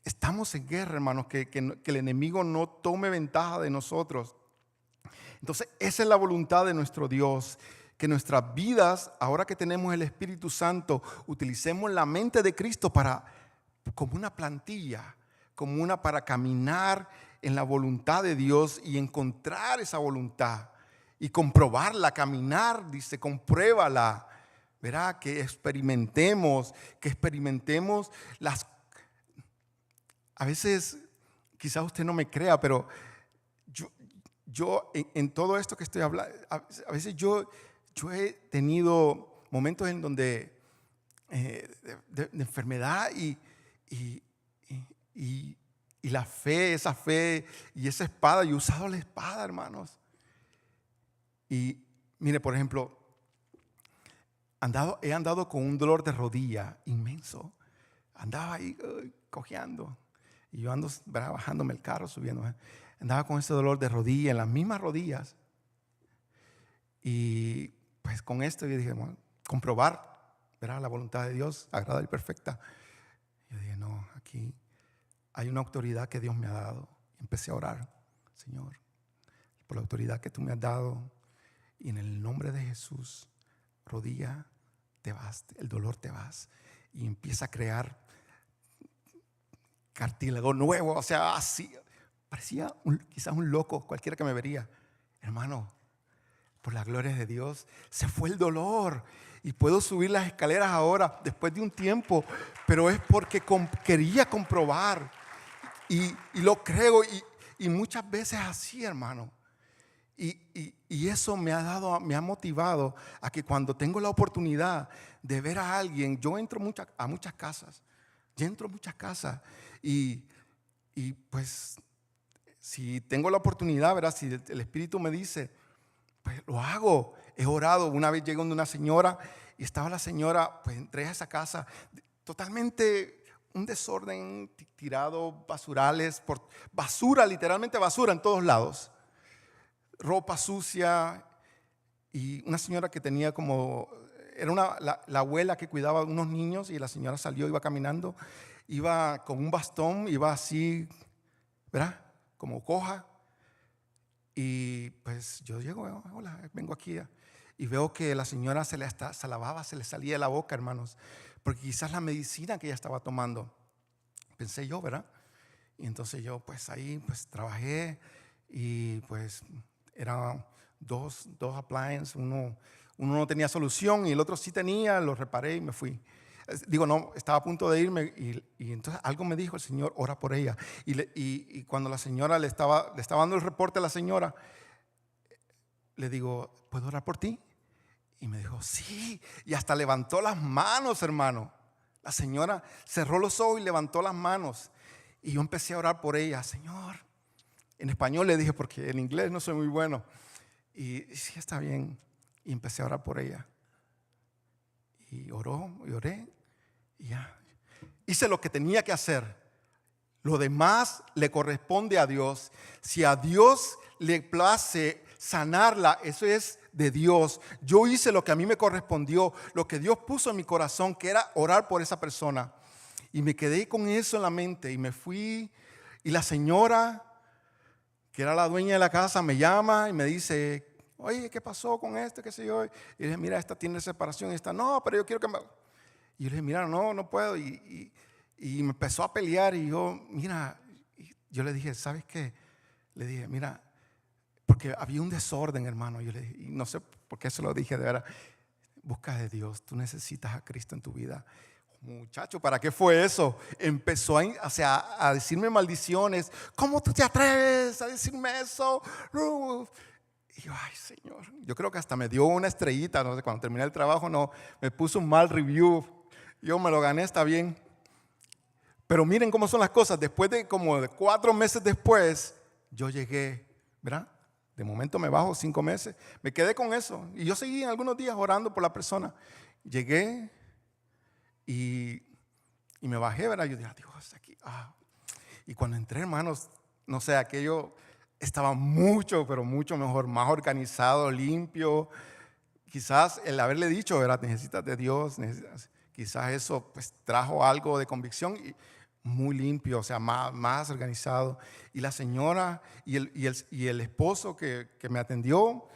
estamos en guerra, hermanos, que el enemigo no tome ventaja de nosotros. Entonces, esa es la voluntad de nuestro Dios, que nuestras vidas, ahora que tenemos el Espíritu Santo, utilicemos la mente de Cristo como una plantilla, para caminar en la voluntad de Dios y encontrar esa voluntad y comprobarla, caminar, dice, compruébala, ¿verdad? Que experimentemos a veces, quizás usted no me crea, pero yo en todo esto que estoy hablando, a veces yo he tenido momentos en donde de enfermedad y la fe, esa fe y esa espada, yo he usado la espada, hermanos. Y mire, por ejemplo, he andado con un dolor de rodilla inmenso. Andaba ahí cojeando. Y yo ando, ¿verdad?, bajándome el carro, subiendo. Andaba con ese dolor de rodilla, en las mismas rodillas. Y pues con esto yo dije, bueno, comprobar, ¿verdad?, la voluntad de Dios, agradable y perfecta. Yo dije, no, aquí hay una autoridad que Dios me ha dado. Empecé a orar, Señor, por la autoridad que tú me has dado. Y en el nombre de Jesús, rodilla, te vas, el dolor te vas. Y empieza a crear cartílago nuevo. O sea, así, parecía quizás un loco, cualquiera que me vería. Hermano, por la gloria de Dios, se fue el dolor. Y puedo subir las escaleras ahora, después de un tiempo. Pero es porque quería comprobar. Y lo creo. Y muchas veces así, hermano. Y eso me ha motivado a que cuando tengo la oportunidad de ver a alguien, yo entro a muchas casas. Y pues si tengo la oportunidad, ¿verdad?, si el Espíritu me dice, pues lo hago. He orado. Una vez llegué donde una señora y estaba la señora, pues entré a esa casa totalmente un desorden, tirado basurales, basura, literalmente basura en todos lados. Ropa sucia, y una señora que tenía era la abuela que cuidaba a unos niños, y la señora salió, iba caminando, iba con un bastón, iba así, ¿verdad?, como coja. Y pues yo llego, hola, vengo aquí, y veo que la señora se lavaba, se le salía de la boca, hermanos, porque quizás la medicina que ella estaba tomando, pensé yo, ¿verdad? Y entonces yo pues ahí pues trabajé, y pues eran dos appliances, uno no tenía solución y el otro sí tenía, lo reparé y me fui. Digo, no, estaba a punto de irme y entonces algo me dijo el Señor, ora por ella. Y cuando la señora le estaba dando el reporte a la señora, le digo, ¿puedo orar por ti? Y me dijo, sí. Y hasta levantó las manos, hermano. La señora cerró los ojos y levantó las manos. Y yo empecé a orar por ella, Señor. En español le dije, porque en inglés no soy muy bueno. Y sí, está bien. Y empecé a orar por ella. Y oré. Y ya. Hice lo que tenía que hacer. Lo demás le corresponde a Dios. Si a Dios le place sanarla, eso es de Dios. Yo hice lo que a mí me correspondió, lo que Dios puso en mi corazón, que era orar por esa persona. Y me quedé con eso en la mente y me fui. Y la señora, que era la dueña de la casa, me llama y me dice, oye, ¿qué pasó con este? ¿Qué sé yo? Y le dije, mira, esta tiene separación y esta, no, pero yo quiero que me... Y yo le dije, mira, no puedo. Y me empezó a pelear y yo le dije, ¿sabes qué? Le dije, mira, porque había un desorden, hermano. Yo le dije, y no sé por qué se lo dije, de verdad, busca de Dios, tú necesitas a Cristo en tu vida. Muchacho, ¿para qué fue eso? Empezó a decirme maldiciones. ¿Cómo tú te atreves a decirme eso? Y yo, ay, Señor, yo creo que hasta me dio una estrellita, no sé, cuando terminé el trabajo, no, me puso un mal review. Yo me lo gané, está bien. Pero miren cómo son las cosas. Después de como de 4 meses después, yo llegué, ¿verdad? De momento me bajo 5 meses. Me quedé con eso. Y yo seguí en algunos días orando por la persona. Llegué y me bajé, ¿verdad? Yo dije, Dios, aquí. Y cuando entré, hermanos, no sé, aquello estaba mucho, pero mucho mejor, más organizado, limpio. Quizás el haberle dicho, ¿verdad? Necesitas de Dios, quizás eso pues trajo algo de convicción y muy limpio, o sea, más organizado. Y la señora y el esposo que me atendió,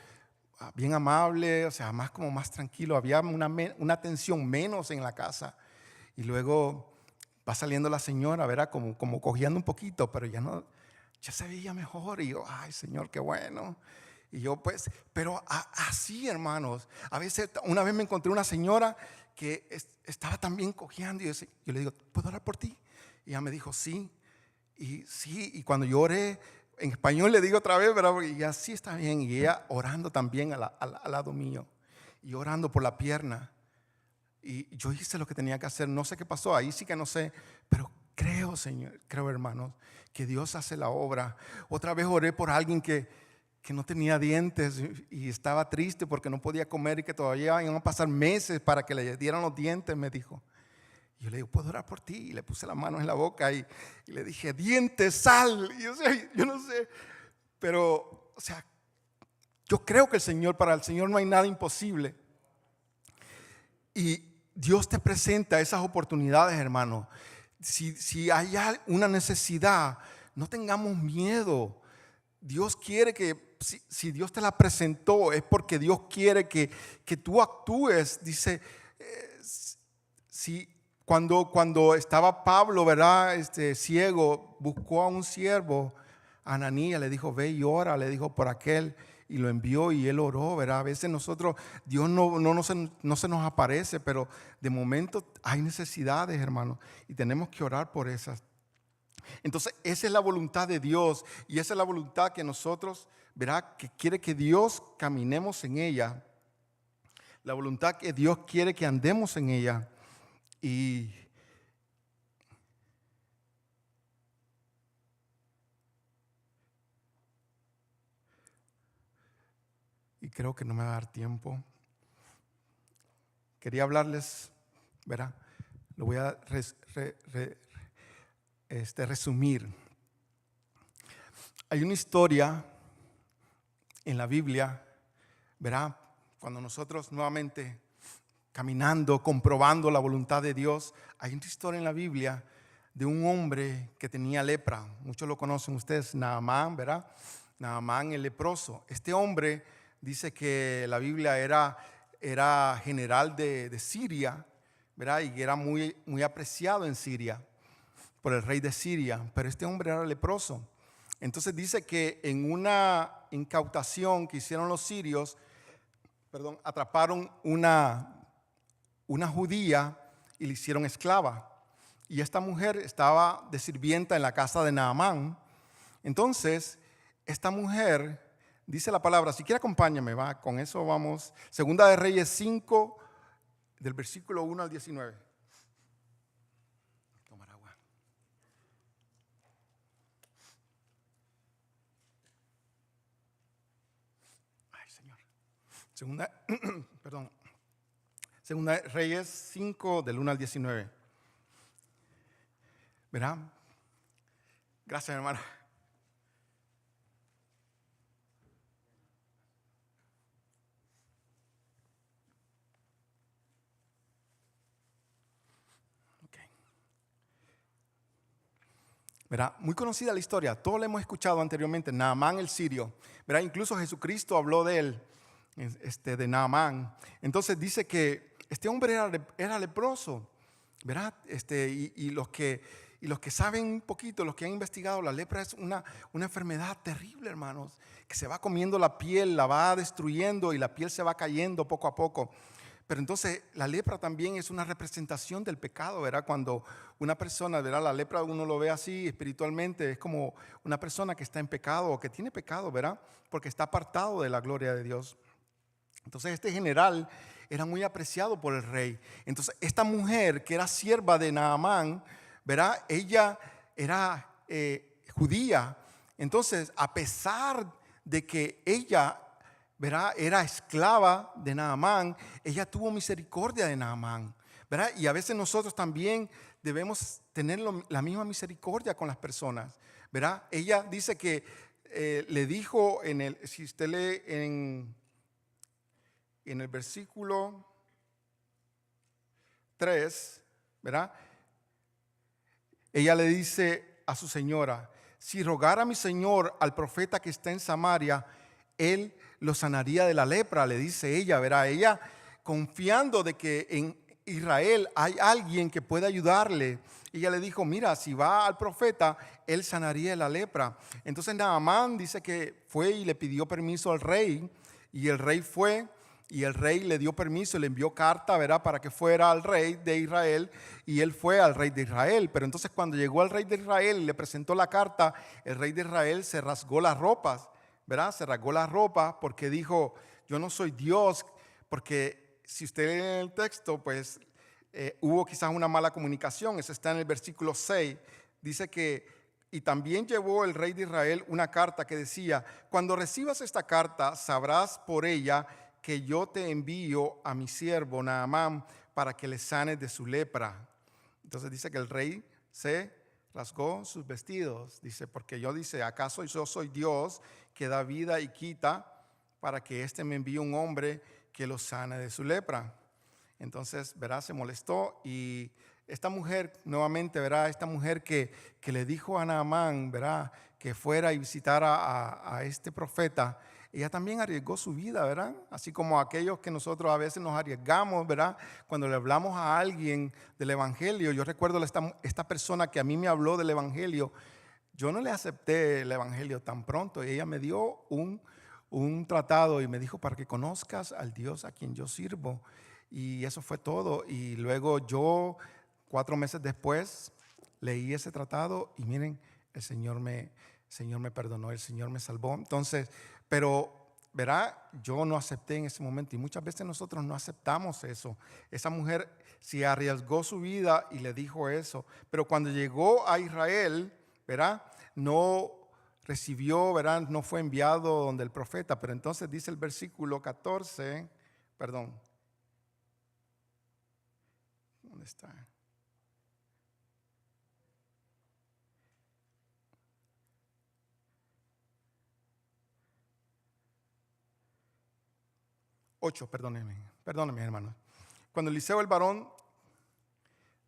bien amable, o sea, más tranquilo. Había una tensión menos en la casa. Y luego va saliendo la señora, ¿verdad? Como cojeando un poquito, pero ya se veía mejor. Y yo, ay, Señor, qué bueno. Y yo pues, pero así, hermanos, a veces, una vez me encontré una señora que estaba también cojeando y yo le digo, ¿puedo orar por ti? Y ella me dijo, sí. Y cuando yo oré, en español le digo otra vez, ¿verdad? Y así está bien. Y ella orando también al lado mío. Y orando por la pierna. Y yo hice lo que tenía que hacer. No sé qué pasó, ahí sí que no sé. Pero creo, Señor, hermanos, que Dios hace la obra. Otra vez oré por alguien que no tenía dientes y estaba triste porque no podía comer y que todavía iban a pasar meses para que le dieran los dientes, me dijo. Y yo le digo, ¿puedo orar por ti? Y le puse las manos en la boca y le dije, dientes, sal. Y yo no sé, pero, o sea, yo creo que para el Señor no hay nada imposible. Y Dios te presenta esas oportunidades, hermano. Si hay una necesidad, no tengamos miedo. Dios quiere que, si Dios te la presentó, es porque Dios quiere que tú actúes. Dice, cuando estaba Pablo, ¿verdad? Ciego, buscó a un siervo, Ananías, le dijo, ve y ora, le dijo por aquel, y lo envió y él oró, ¿verdad? A veces Dios no se nos aparece, pero de momento hay necesidades, hermano, y tenemos que orar por esas. Entonces, esa es la voluntad de Dios y esa es la voluntad que nosotros, ¿verdad? Que quiere que Dios caminemos en ella. La voluntad que Dios quiere que andemos en ella. Y creo que no me va a dar tiempo. Quería hablarles, ¿verdad? Lo voy a resumir. Hay una historia en la Biblia, ¿verdad? Cuando nosotros nuevamente caminando, comprobando la voluntad de Dios, hay una historia en la Biblia de un hombre que tenía lepra. Muchos lo conocen ustedes, Naamán, ¿verdad? Naamán el leproso. Este hombre dice que la Biblia era general de Siria, ¿verdad? Y era muy, muy apreciado en Siria por el rey de Siria, pero este hombre era leproso. Entonces dice que en una incautación que hicieron los sirios, atraparon una judía y le hicieron esclava. Y esta mujer estaba de sirvienta en la casa de Naamán. Entonces, esta mujer, dice la palabra, si quiere acompáñame, va, con eso vamos. Segunda de Reyes 5, del versículo 1 al 19. Tomar agua. Ay, Señor. Segunda de Reyes 5, del 1 al 19. ¿Verdad? Gracias, hermano. ¿Verdad? Muy conocida la historia, todos la hemos escuchado anteriormente, Naamán el sirio, ¿verdad? Incluso Jesucristo habló de él, de Naamán. Entonces dice que este hombre era leproso, ¿verdad? Y los que saben un poquito, los que han investigado, la lepra es una enfermedad terrible, hermanos, que se va comiendo la piel, la va destruyendo y la piel se va cayendo poco a poco. Pero entonces la lepra también es una representación del pecado, ¿verdad? Cuando una persona, ¿verdad? La lepra uno lo ve así espiritualmente, es como una persona que está en pecado o que tiene pecado, ¿verdad? Porque está apartado de la gloria de Dios. Entonces este general era muy apreciado por el rey. Entonces esta mujer que era sierva de Naamán, ¿verdad? Ella era judía. Entonces, a pesar de que ella, ¿verdad?, era esclava de Naamán, ella tuvo misericordia de Naamán, ¿verdad? Y a veces nosotros también debemos tener la misma misericordia con las personas, ¿verdad? Ella dice que le dijo si usted lee en el versículo 3, ¿verdad? Ella le dice a su señora: si rogara mi señor al profeta que está en Samaria, él lo sanaría de la lepra, le dice ella, ¿verdad? Ella confiando de que en Israel hay alguien que puede ayudarle. Ella le dijo: mira, si va al profeta, él sanaría de la lepra. Entonces Naamán dice que fue y le pidió permiso al rey, y el rey fue. Y el rey le dio permiso, le envió carta, ¿verdad?, para que fuera al rey de Israel, y él fue al rey de Israel. Pero entonces cuando llegó al rey de Israel y le presentó la carta, el rey de Israel se rasgó las ropas, ¿verdad? Se rasgó las ropas porque dijo: yo no soy Dios. Porque si usted lee en el texto, pues hubo quizás una mala comunicación. Eso está en el versículo 6. Dice que: y también llevó el rey de Israel una carta que decía: cuando recibas esta carta, sabrás por ella que yo te envío a mi siervo Naamán para que le sanes de su lepra. Entonces dice que el rey se rasgó sus vestidos. Dice: porque ¿acaso yo soy Dios que da vida y quita, para que éste me envíe un hombre que lo sane de su lepra? Entonces, ¿verdad?, se molestó. Y esta mujer, nuevamente, ¿verdad?, esta mujer que le dijo a Naamán, ¿verdad?, que fuera y visitara a este profeta, ella también arriesgó su vida, ¿verdad? Así como aquellos que nosotros a veces nos arriesgamos, ¿verdad?, cuando le hablamos a alguien del evangelio. Yo recuerdo esta persona que a mí me habló del evangelio. Yo no le acepté el evangelio tan pronto. Ella me dio un tratado y me dijo: para que conozcas al Dios a quien yo sirvo. Y eso fue todo. Y luego yo, 4 meses después, leí ese tratado y miren, el Señor me perdonó, el Señor me salvó. Entonces, pero, ¿verdad?, yo no acepté en ese momento, y muchas veces nosotros no aceptamos eso. Esa mujer se arriesgó su vida y le dijo eso. Pero cuando llegó a Israel, ¿verdad?, no recibió, ¿verdad?, no fue enviado donde el profeta. Pero entonces dice el versículo 14, perdón, ¿dónde está? Perdóneme, hermano. Cuando Eliseo, el varón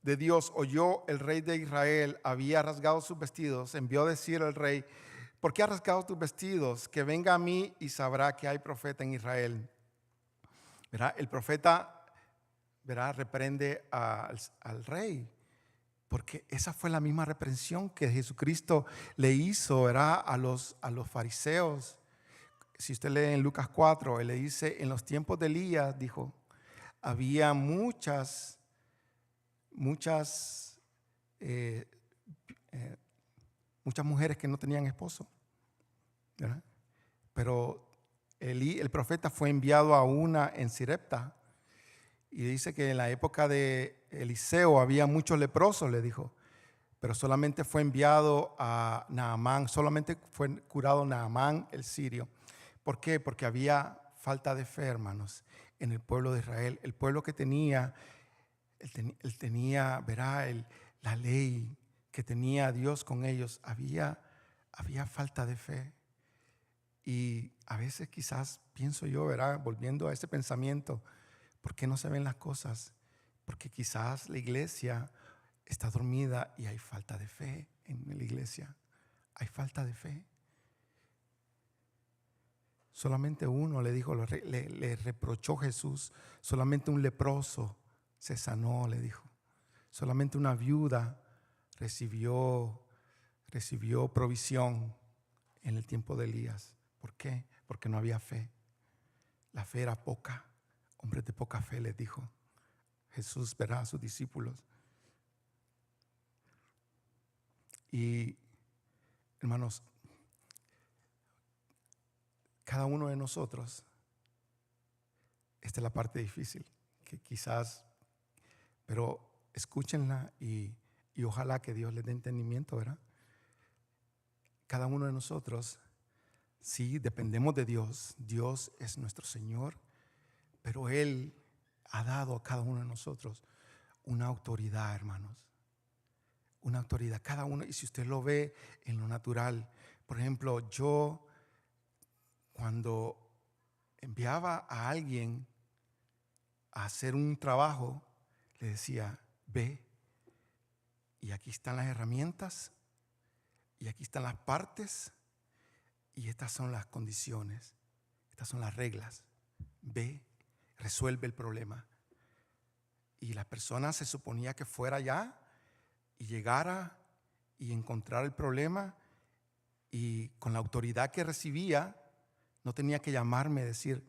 de Dios, oyó el rey de Israel había rasgado sus vestidos, envió a decir al rey: ¿por qué has rasgado tus vestidos? Que venga a mí y sabrá que hay profeta en Israel. ¿Verdad? El profeta, ¿verdad?, reprende al rey, porque esa fue la misma reprensión que Jesucristo le hizo, ¿verdad?, a los fariseos. Si usted lee en Lucas 4, él le dice: en los tiempos de Elías, dijo, había muchas muchas mujeres que no tenían esposo, ¿verdad? Pero el profeta fue enviado a una en Sirepta y dice que en la época de Eliseo había muchos leprosos, le dijo, pero solamente fue enviado a Naamán, solamente fue curado Naamán el sirio. ¿Por qué? Porque había falta de fe, hermanos, en el pueblo de Israel. El pueblo que tenía, él tenía, verá, la ley que tenía Dios con ellos, había falta de fe. Y a veces quizás pienso yo, verá, volviendo a ese pensamiento, ¿por qué no se ven las cosas? Porque quizás la iglesia está dormida y hay falta de fe en la iglesia. Hay falta de fe. Solamente uno le dijo, le reprochó Jesús, solamente un leproso se sanó, le dijo. Solamente una viuda recibió provisión en el tiempo de Elías. ¿Por qué? Porque no había fe. La fe era poca. Hombres de poca fe, les dijo Jesús, verá, a sus discípulos. Y, hermanos, cada uno de nosotros, esta es la parte difícil, que quizás, pero escúchenla y ojalá que Dios les dé entendimiento, ¿verdad? Cada uno de nosotros, sí, dependemos de Dios. Dios es nuestro Señor, pero Él ha dado a cada uno de nosotros una autoridad, hermanos. Una autoridad, cada uno. Y si usted lo ve en lo natural, por ejemplo, yo cuando enviaba a alguien a hacer un trabajo, le decía, ve, y aquí están las herramientas, y aquí están las partes, y estas son las condiciones, estas son las reglas. Ve, resuelve el problema. Y la persona se suponía que fuera allá y llegara y encontrara el problema, y con la autoridad que recibía, no tenía que llamarme y decir,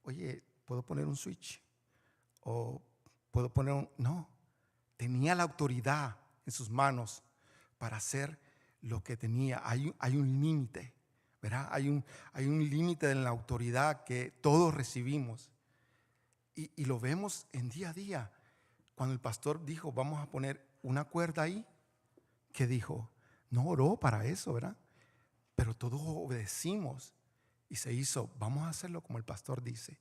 oye, ¿puedo poner un switch? O ¿puedo poner un...? No, tenía la autoridad en sus manos para hacer lo que tenía. Hay un límite, ¿verdad? Hay un límite en la autoridad que todos recibimos. Y lo vemos en día a día. Cuando el pastor dijo, vamos a poner una cuerda ahí, ¿qué dijo? No oró para eso, ¿verdad? Pero todos obedecimos y se hizo, vamos a hacerlo como el pastor dice.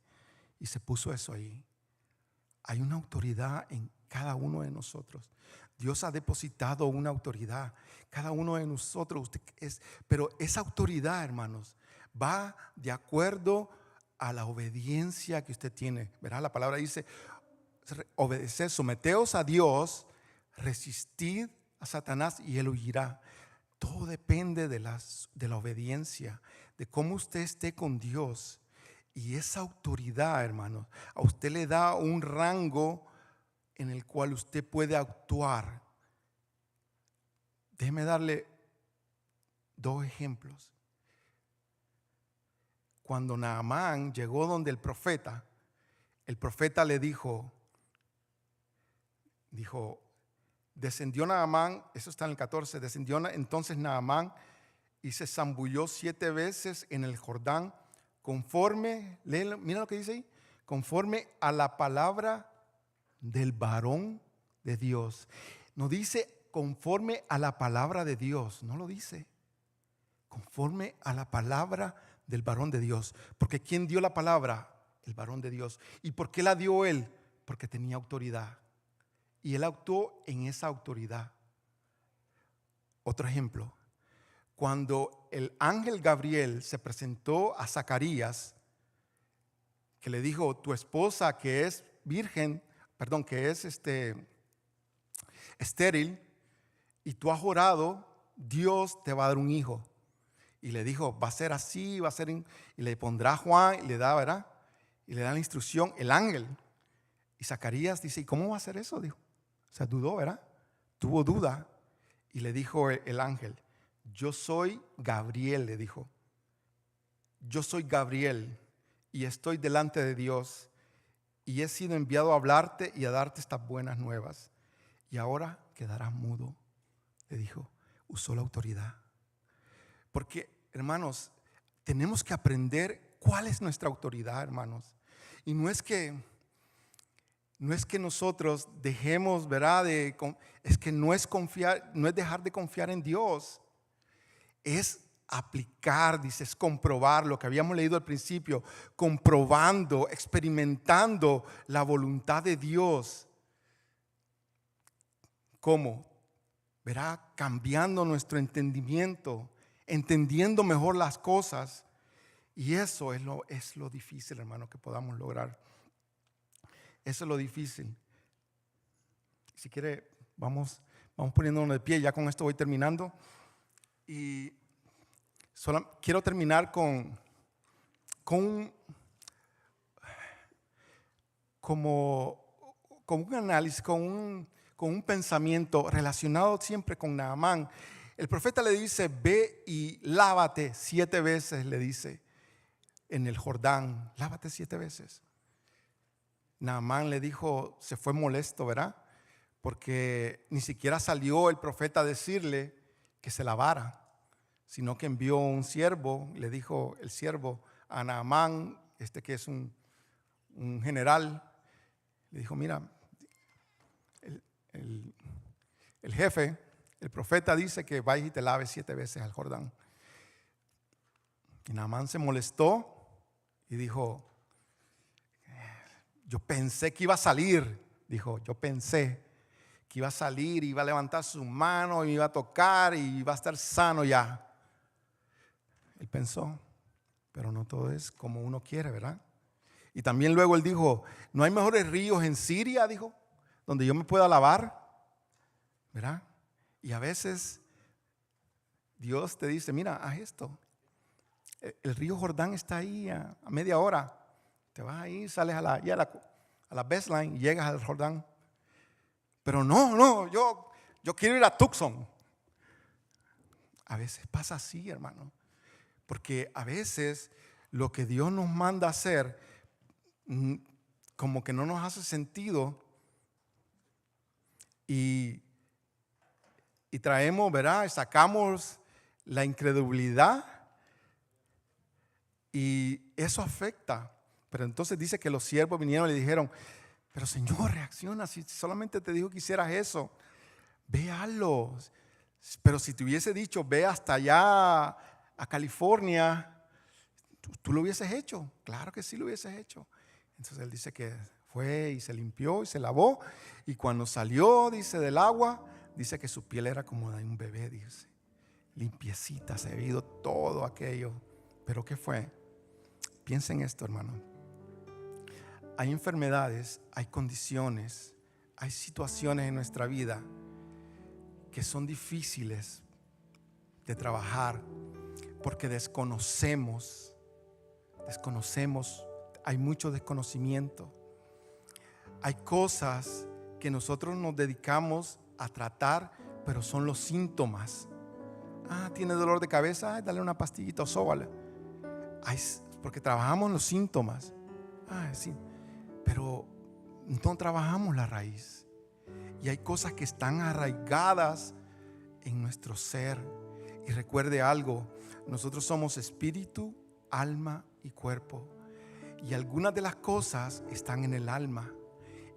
Y se puso eso ahí. Hay una autoridad en cada uno de nosotros. Dios ha depositado una autoridad. Cada uno de nosotros, pero esa autoridad, hermanos, va de acuerdo a la obediencia que usted tiene. ¿Verdad? La palabra dice, obedecer, someteos a Dios, resistid a Satanás y él huirá. Todo depende de la obediencia, de cómo usted esté con Dios. Y esa autoridad, hermanos, a usted le da un rango en el cual usted puede actuar. Déjeme darle 2 ejemplos. Cuando Naamán llegó donde el profeta le dijo, descendió Naamán, eso está en el 14, descendió entonces Naamán y se zambulló 7 veces en el Jordán, conforme, mira lo que dice ahí, conforme a la palabra del varón de Dios. No dice conforme a la palabra de Dios, no lo dice. Conforme a la palabra del varón de Dios. Porque ¿quién dio la palabra? El varón de Dios. ¿Y por qué la dio él? Porque tenía autoridad. Y él actuó en esa autoridad. Otro ejemplo. Cuando el ángel Gabriel se presentó a Zacarías, que le dijo, tu esposa que es virgen, que es estéril, y tú has orado, Dios te va a dar un hijo. Y le dijo, va a ser así, y le pondrá Juan, y le da, ¿verdad? Y le da la instrucción, el ángel. Y Zacarías dice, ¿y cómo va a ser eso? Dijo. O sea, dudó, ¿verdad? Tuvo duda. Y le dijo el ángel, yo soy Gabriel, le dijo. Yo soy Gabriel y estoy delante de Dios y he sido enviado a hablarte y a darte estas buenas nuevas. y ahora quedarás mudo. Le dijo, usó la autoridad. Porque, hermanos, tenemos que aprender cuál es nuestra autoridad, hermanos. Y no es que nosotros dejemos, ¿verdad? Es que no es confiar, no es dejar de confiar en Dios. Es aplicar, dice, es comprobar lo que habíamos leído al principio, comprobando, experimentando la voluntad de Dios. ¿Cómo? Verá, cambiando nuestro entendimiento, entendiendo mejor las cosas. Y eso es lo difícil, hermano, que podamos lograr. Eso es lo difícil. Si quiere, vamos poniéndonos de pie. Ya con esto voy terminando. Y solo quiero terminar con un análisis, con un pensamiento relacionado siempre con Naamán. El profeta le dice, ve y lávate 7 veces, le dice, en el Jordán. Lávate 7 veces. Naamán le dijo, se fue molesto, ¿verdad? Porque ni siquiera salió el profeta a decirle que se lavara, sino que envió un siervo. Le dijo el siervo a Naamán, que es un general, le dijo, mira, el jefe, el profeta dice que vayas y te laves 7 veces al Jordán. Y Naamán se molestó y dijo, yo pensé que iba a salir. Dijo, yo pensé que iba a salir, iba a levantar su mano, iba a tocar y iba a estar sano ya. Él pensó, pero no todo es como uno quiere, ¿verdad? Y también luego él dijo, ¿no hay mejores ríos en Siria? Dijo, donde yo me pueda lavar, ¿verdad? Y a veces Dios te dice, mira, haz esto. El río Jordán está ahí a media hora. Te vas ahí, sales a la baseline y llegas al Jordán. Pero no, yo quiero ir a Tucson. A veces pasa así, hermano. Porque a veces lo que Dios nos manda a hacer como que no nos hace sentido. Y traemos, ¿verdad? Sacamos la incredulidad y eso afecta. Pero entonces dice que los siervos vinieron y le dijeron, pero Señor, reacciona, si solamente te dijo que hicieras eso, ve, hazlo. Pero si te hubiese dicho, ve hasta allá a California, ¿tú lo hubieses hecho? Claro que sí lo hubieses hecho. Entonces él dice que fue y se limpió y se lavó, y cuando salió, dice, del agua, dice que su piel era como de un bebé, dice, limpiecita, se había ido todo aquello. ¿Pero qué fue? Piensen esto, hermano. Hay enfermedades, hay condiciones, hay situaciones en nuestra vida que son difíciles de trabajar porque desconocemos, hay mucho desconocimiento. Hay cosas que nosotros nos dedicamos a tratar, pero son los síntomas. Tiene dolor de cabeza, dale una pastillita o sóbala. Porque trabajamos los síntomas. Sí. Pero no trabajamos la raíz. Y hay cosas que están arraigadas en nuestro ser. Y recuerde algo, nosotros somos espíritu, alma y cuerpo. Y algunas de las cosas están en el alma.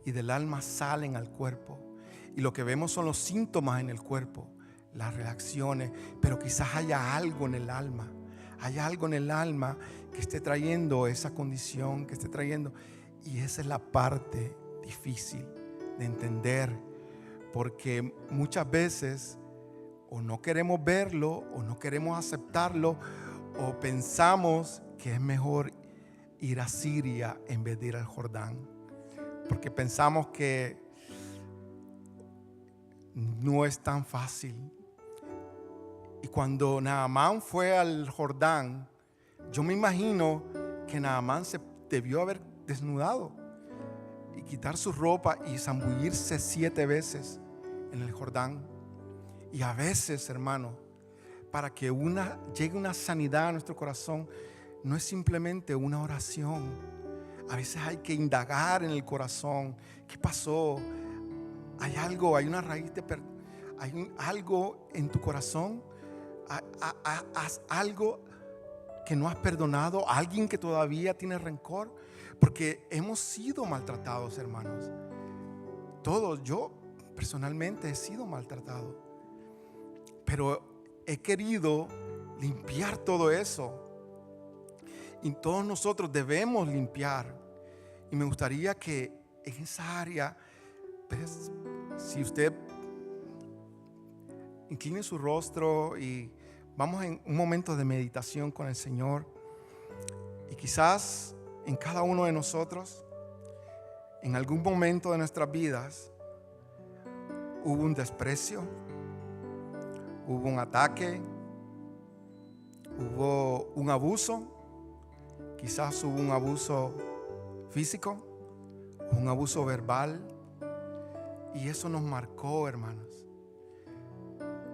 Y del alma salen al cuerpo. Y lo que vemos son los síntomas en el cuerpo, las reacciones. Pero quizás haya algo en el alma. Hay algo en el alma que esté trayendo esa condición, que esté trayendo. Y esa es la parte difícil de entender, porque muchas veces o no queremos verlo o no queremos aceptarlo, o pensamos que es mejor ir a Siria en vez de ir al Jordán, porque pensamos que no es tan fácil. Y cuando Naamán fue al Jordán, yo me imagino que Naamán se debió haber desnudado y quitar su ropa y zambullirse 7 veces en el Jordán. Y a veces, hermano, para que llegue una sanidad a nuestro corazón, no es simplemente una oración. A veces hay que indagar en el corazón. ¿Qué pasó? hay algo, hay una raíz algo en tu corazón. Haz algo que no has perdonado, alguien que todavía tiene rencor, porque hemos sido maltratados, hermanos. Todos, yo personalmente he sido maltratado, pero he querido limpiar todo eso, y todos nosotros debemos limpiar. Y me gustaría que en esa área, pues, si usted incline su rostro y vamos en un momento de meditación con el Señor. Y quizás en cada uno de nosotros, en algún momento de nuestras vidas, hubo un desprecio, hubo un ataque, hubo un abuso. Quizás hubo un abuso físico, un abuso verbal, y eso nos marcó, hermanos.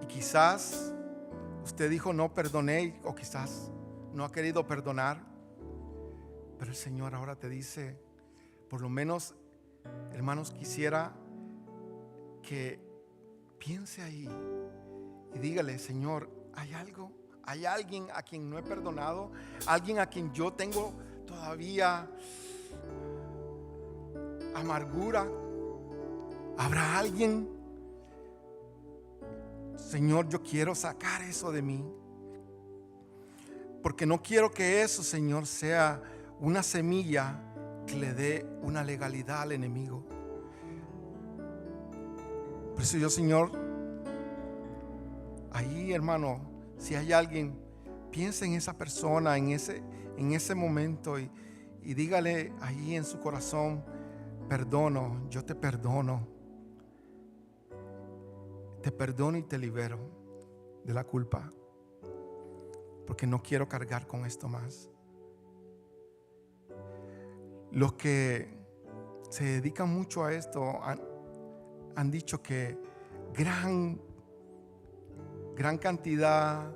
Y quizás usted dijo no perdoné, o quizás no ha querido perdonar, pero el Señor ahora te dice, por lo menos, hermanos, quisiera que piense ahí y dígale: Señor, ¿hay algo? ¿Hay alguien a quien no he perdonado? ¿Alguien a quien yo tengo todavía amargura? ¿Habrá alguien? Señor, yo quiero sacar eso de mí, porque no quiero que eso, Señor, sea una semilla que le dé una legalidad al enemigo. Por eso yo, Señor, ahí, hermano, si hay alguien, piense en esa persona, en ese momento, y dígale ahí en su corazón: perdono, yo te perdono. Te perdono y te libero de la culpa, porque no quiero cargar con esto más. Los que se dedican mucho a esto han dicho que gran cantidad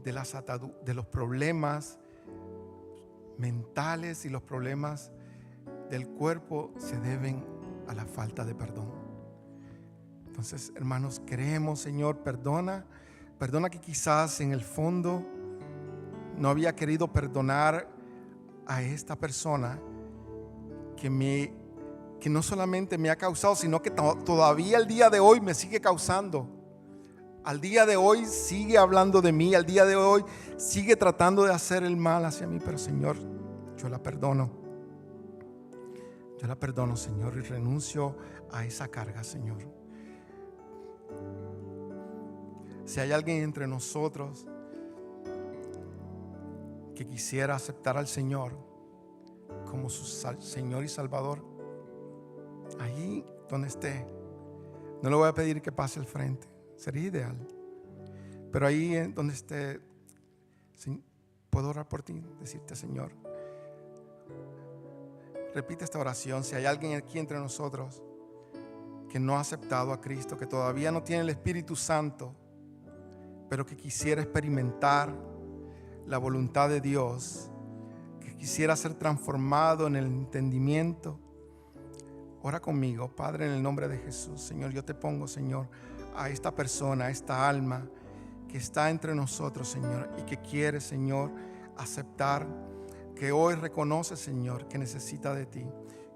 de los problemas mentales y los problemas del cuerpo se deben a la falta de perdón. Entonces, hermanos, queremos, Señor, perdona que quizás en el fondo no había querido perdonar a esta persona que no solamente me ha causado, sino que todavía al día de hoy me sigue causando. Al día de hoy sigue hablando de mí, al día de hoy sigue tratando de hacer el mal hacia mí. Pero, Señor, yo la perdono. Yo la perdono, Señor, y renuncio a esa carga, Señor. Si hay alguien entre nosotros que quisiera aceptar al Señor como su Señor y Salvador, ahí donde esté, no le voy a pedir que pase al frente, sería ideal, pero ahí donde esté, puedo orar por ti, decirte: Señor, repite esta oración. Si hay alguien aquí entre nosotros que no ha aceptado a Cristo, que todavía no tiene el Espíritu Santo, pero que quisiera experimentar la voluntad de Dios, que quisiera ser transformado en el entendimiento, ora conmigo. Padre, en el nombre de Jesús, Señor, yo te pongo, Señor, a esta persona, a esta alma que está entre nosotros, Señor, y que quiere, Señor, aceptar, que hoy reconoce, Señor, que necesita de ti,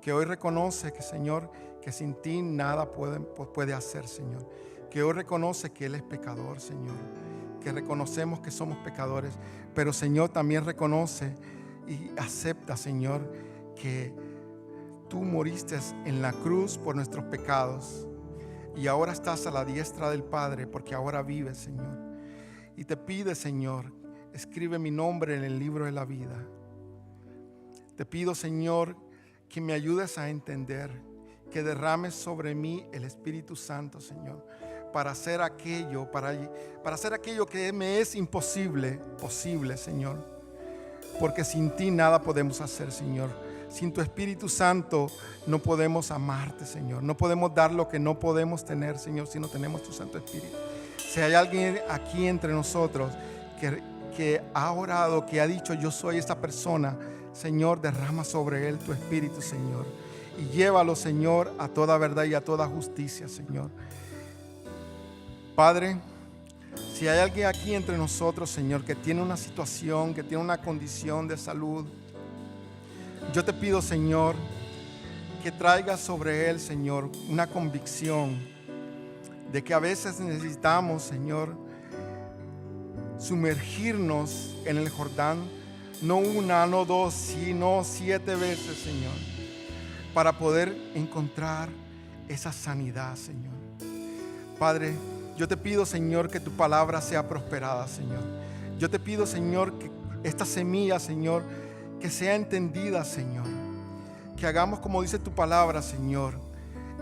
que hoy reconoce que, Señor, que sin ti nada puede hacer, Señor, que hoy reconoce que Él es pecador, Señor, que reconocemos que somos pecadores, pero, Señor, también reconoce y acepta, Señor, que tú moriste en la cruz por nuestros pecados y ahora estás a la diestra del Padre, porque ahora vives, Señor, y te pide, Señor, escribe mi nombre en el libro de la vida. Te pido, Señor, que me ayudes a entender, que derrames sobre mí el Espíritu Santo, Señor, para hacer aquello, para hacer aquello que me es posible, Señor, porque sin ti nada podemos hacer, Señor. Sin tu Espíritu Santo no podemos amarte, Señor. No podemos dar lo que no podemos tener, Señor, si no tenemos tu Santo Espíritu. Si hay alguien aquí entre nosotros que ha orado, que ha dicho: yo soy esta persona, Señor, derrama sobre él tu Espíritu, Señor, y llévalo, Señor, a toda verdad y a toda justicia, Señor. Padre, si hay alguien aquí entre nosotros, Señor, que tiene una situación, que tiene una condición de salud, yo te pido, Señor, que traigas sobre él, Señor, una convicción de que a veces necesitamos, Señor, sumergirnos en el Jordán, no una, no dos, sino 7 veces, Señor, para poder encontrar esa sanidad, Señor. Padre, yo te pido, Señor, que tu palabra sea prosperada, Señor. Yo te pido, Señor, que esta semilla, Señor, que sea entendida, Señor. Que hagamos como dice tu palabra, Señor,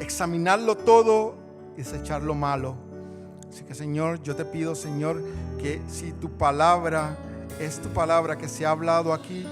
examinarlo todo y desechar lo malo. Así que, Señor, yo te pido, Señor, que si tu palabra es tu palabra que se ha hablado aquí,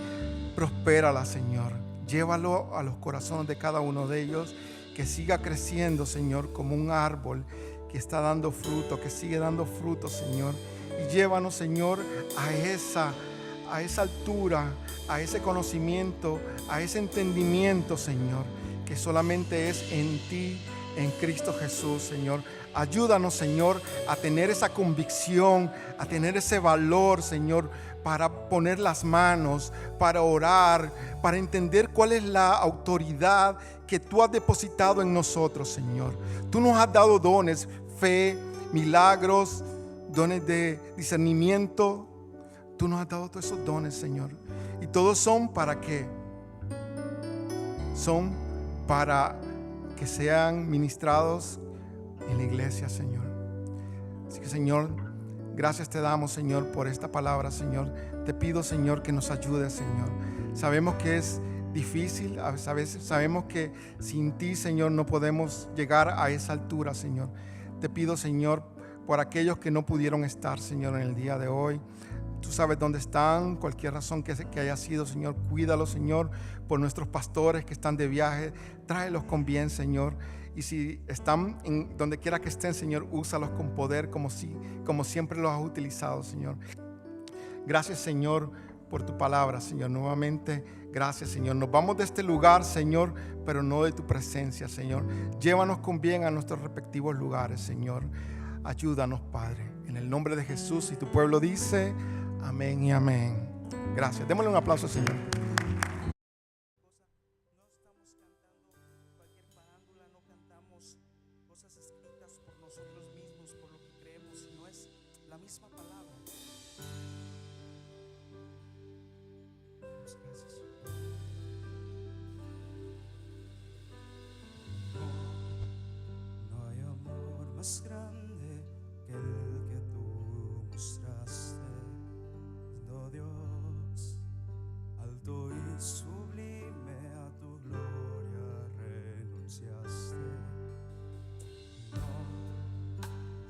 prospérala, Señor. Llévalo a los corazones de cada uno de ellos, que siga creciendo, Señor, como un árbol que está dando fruto, que sigue dando fruto, Señor. Y llévanos, Señor, a esa altura, a ese conocimiento, a ese entendimiento, Señor, que solamente es en ti, en Cristo Jesús, Señor. Ayúdanos, Señor, a tener esa convicción, a tener ese valor, Señor, para poner las manos, para orar, para entender cuál es la autoridad que tú has depositado en nosotros, Señor. Tú nos has dado dones, fe, milagros, dones de discernimiento. Tú nos has dado todos esos dones, Señor. Y todos son para qué? Son para que sean ministrados en la iglesia, Señor. Así que, Señor, gracias te damos, Señor, por esta palabra, Señor. Te pido, Señor, que nos ayudes, Señor. Sabemos que es difícil, a veces sabemos que sin ti, Señor, no podemos llegar a esa altura, Señor. Te pido, Señor, por aquellos que no pudieron estar, Señor, en el día de hoy. Tú sabes dónde están, cualquier razón que haya sido, Señor, cuídalos, Señor, por nuestros pastores que están de viaje, tráelos con bien, Señor. Y si están en donde quiera que estén, Señor, úsalos con poder como siempre los has utilizado, Señor. Gracias, Señor, por tu palabra, Señor. Nuevamente, gracias, Señor. Nos vamos de este lugar, Señor, pero no de tu presencia, Señor. Llévanos con bien a nuestros respectivos lugares, Señor. Ayúdanos, Padre. En el nombre de Jesús, y tu pueblo dice amén y amén. Gracias. Démosle un aplauso, Señor. No estamos cantando cualquier parándula, no cantamos cosas escritas por nosotros mismos, por lo que creemos, sino es la misma palabra. Muchas gracias. No hay amor más grande que el que tú mostraste, siendo Dios, alto y sublime, a tu gloria renunciaste.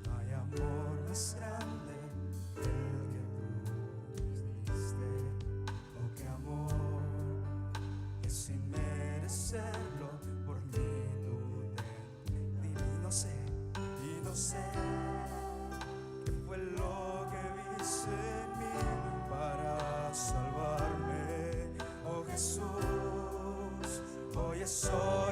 No hay amor más grande que el que tú nos diste. Oh, qué amor, que sin merecerlo por mí tú te diste. Y no sé qué fue lo que viste en mí para salvarme. Oh Jesús, hoy estoy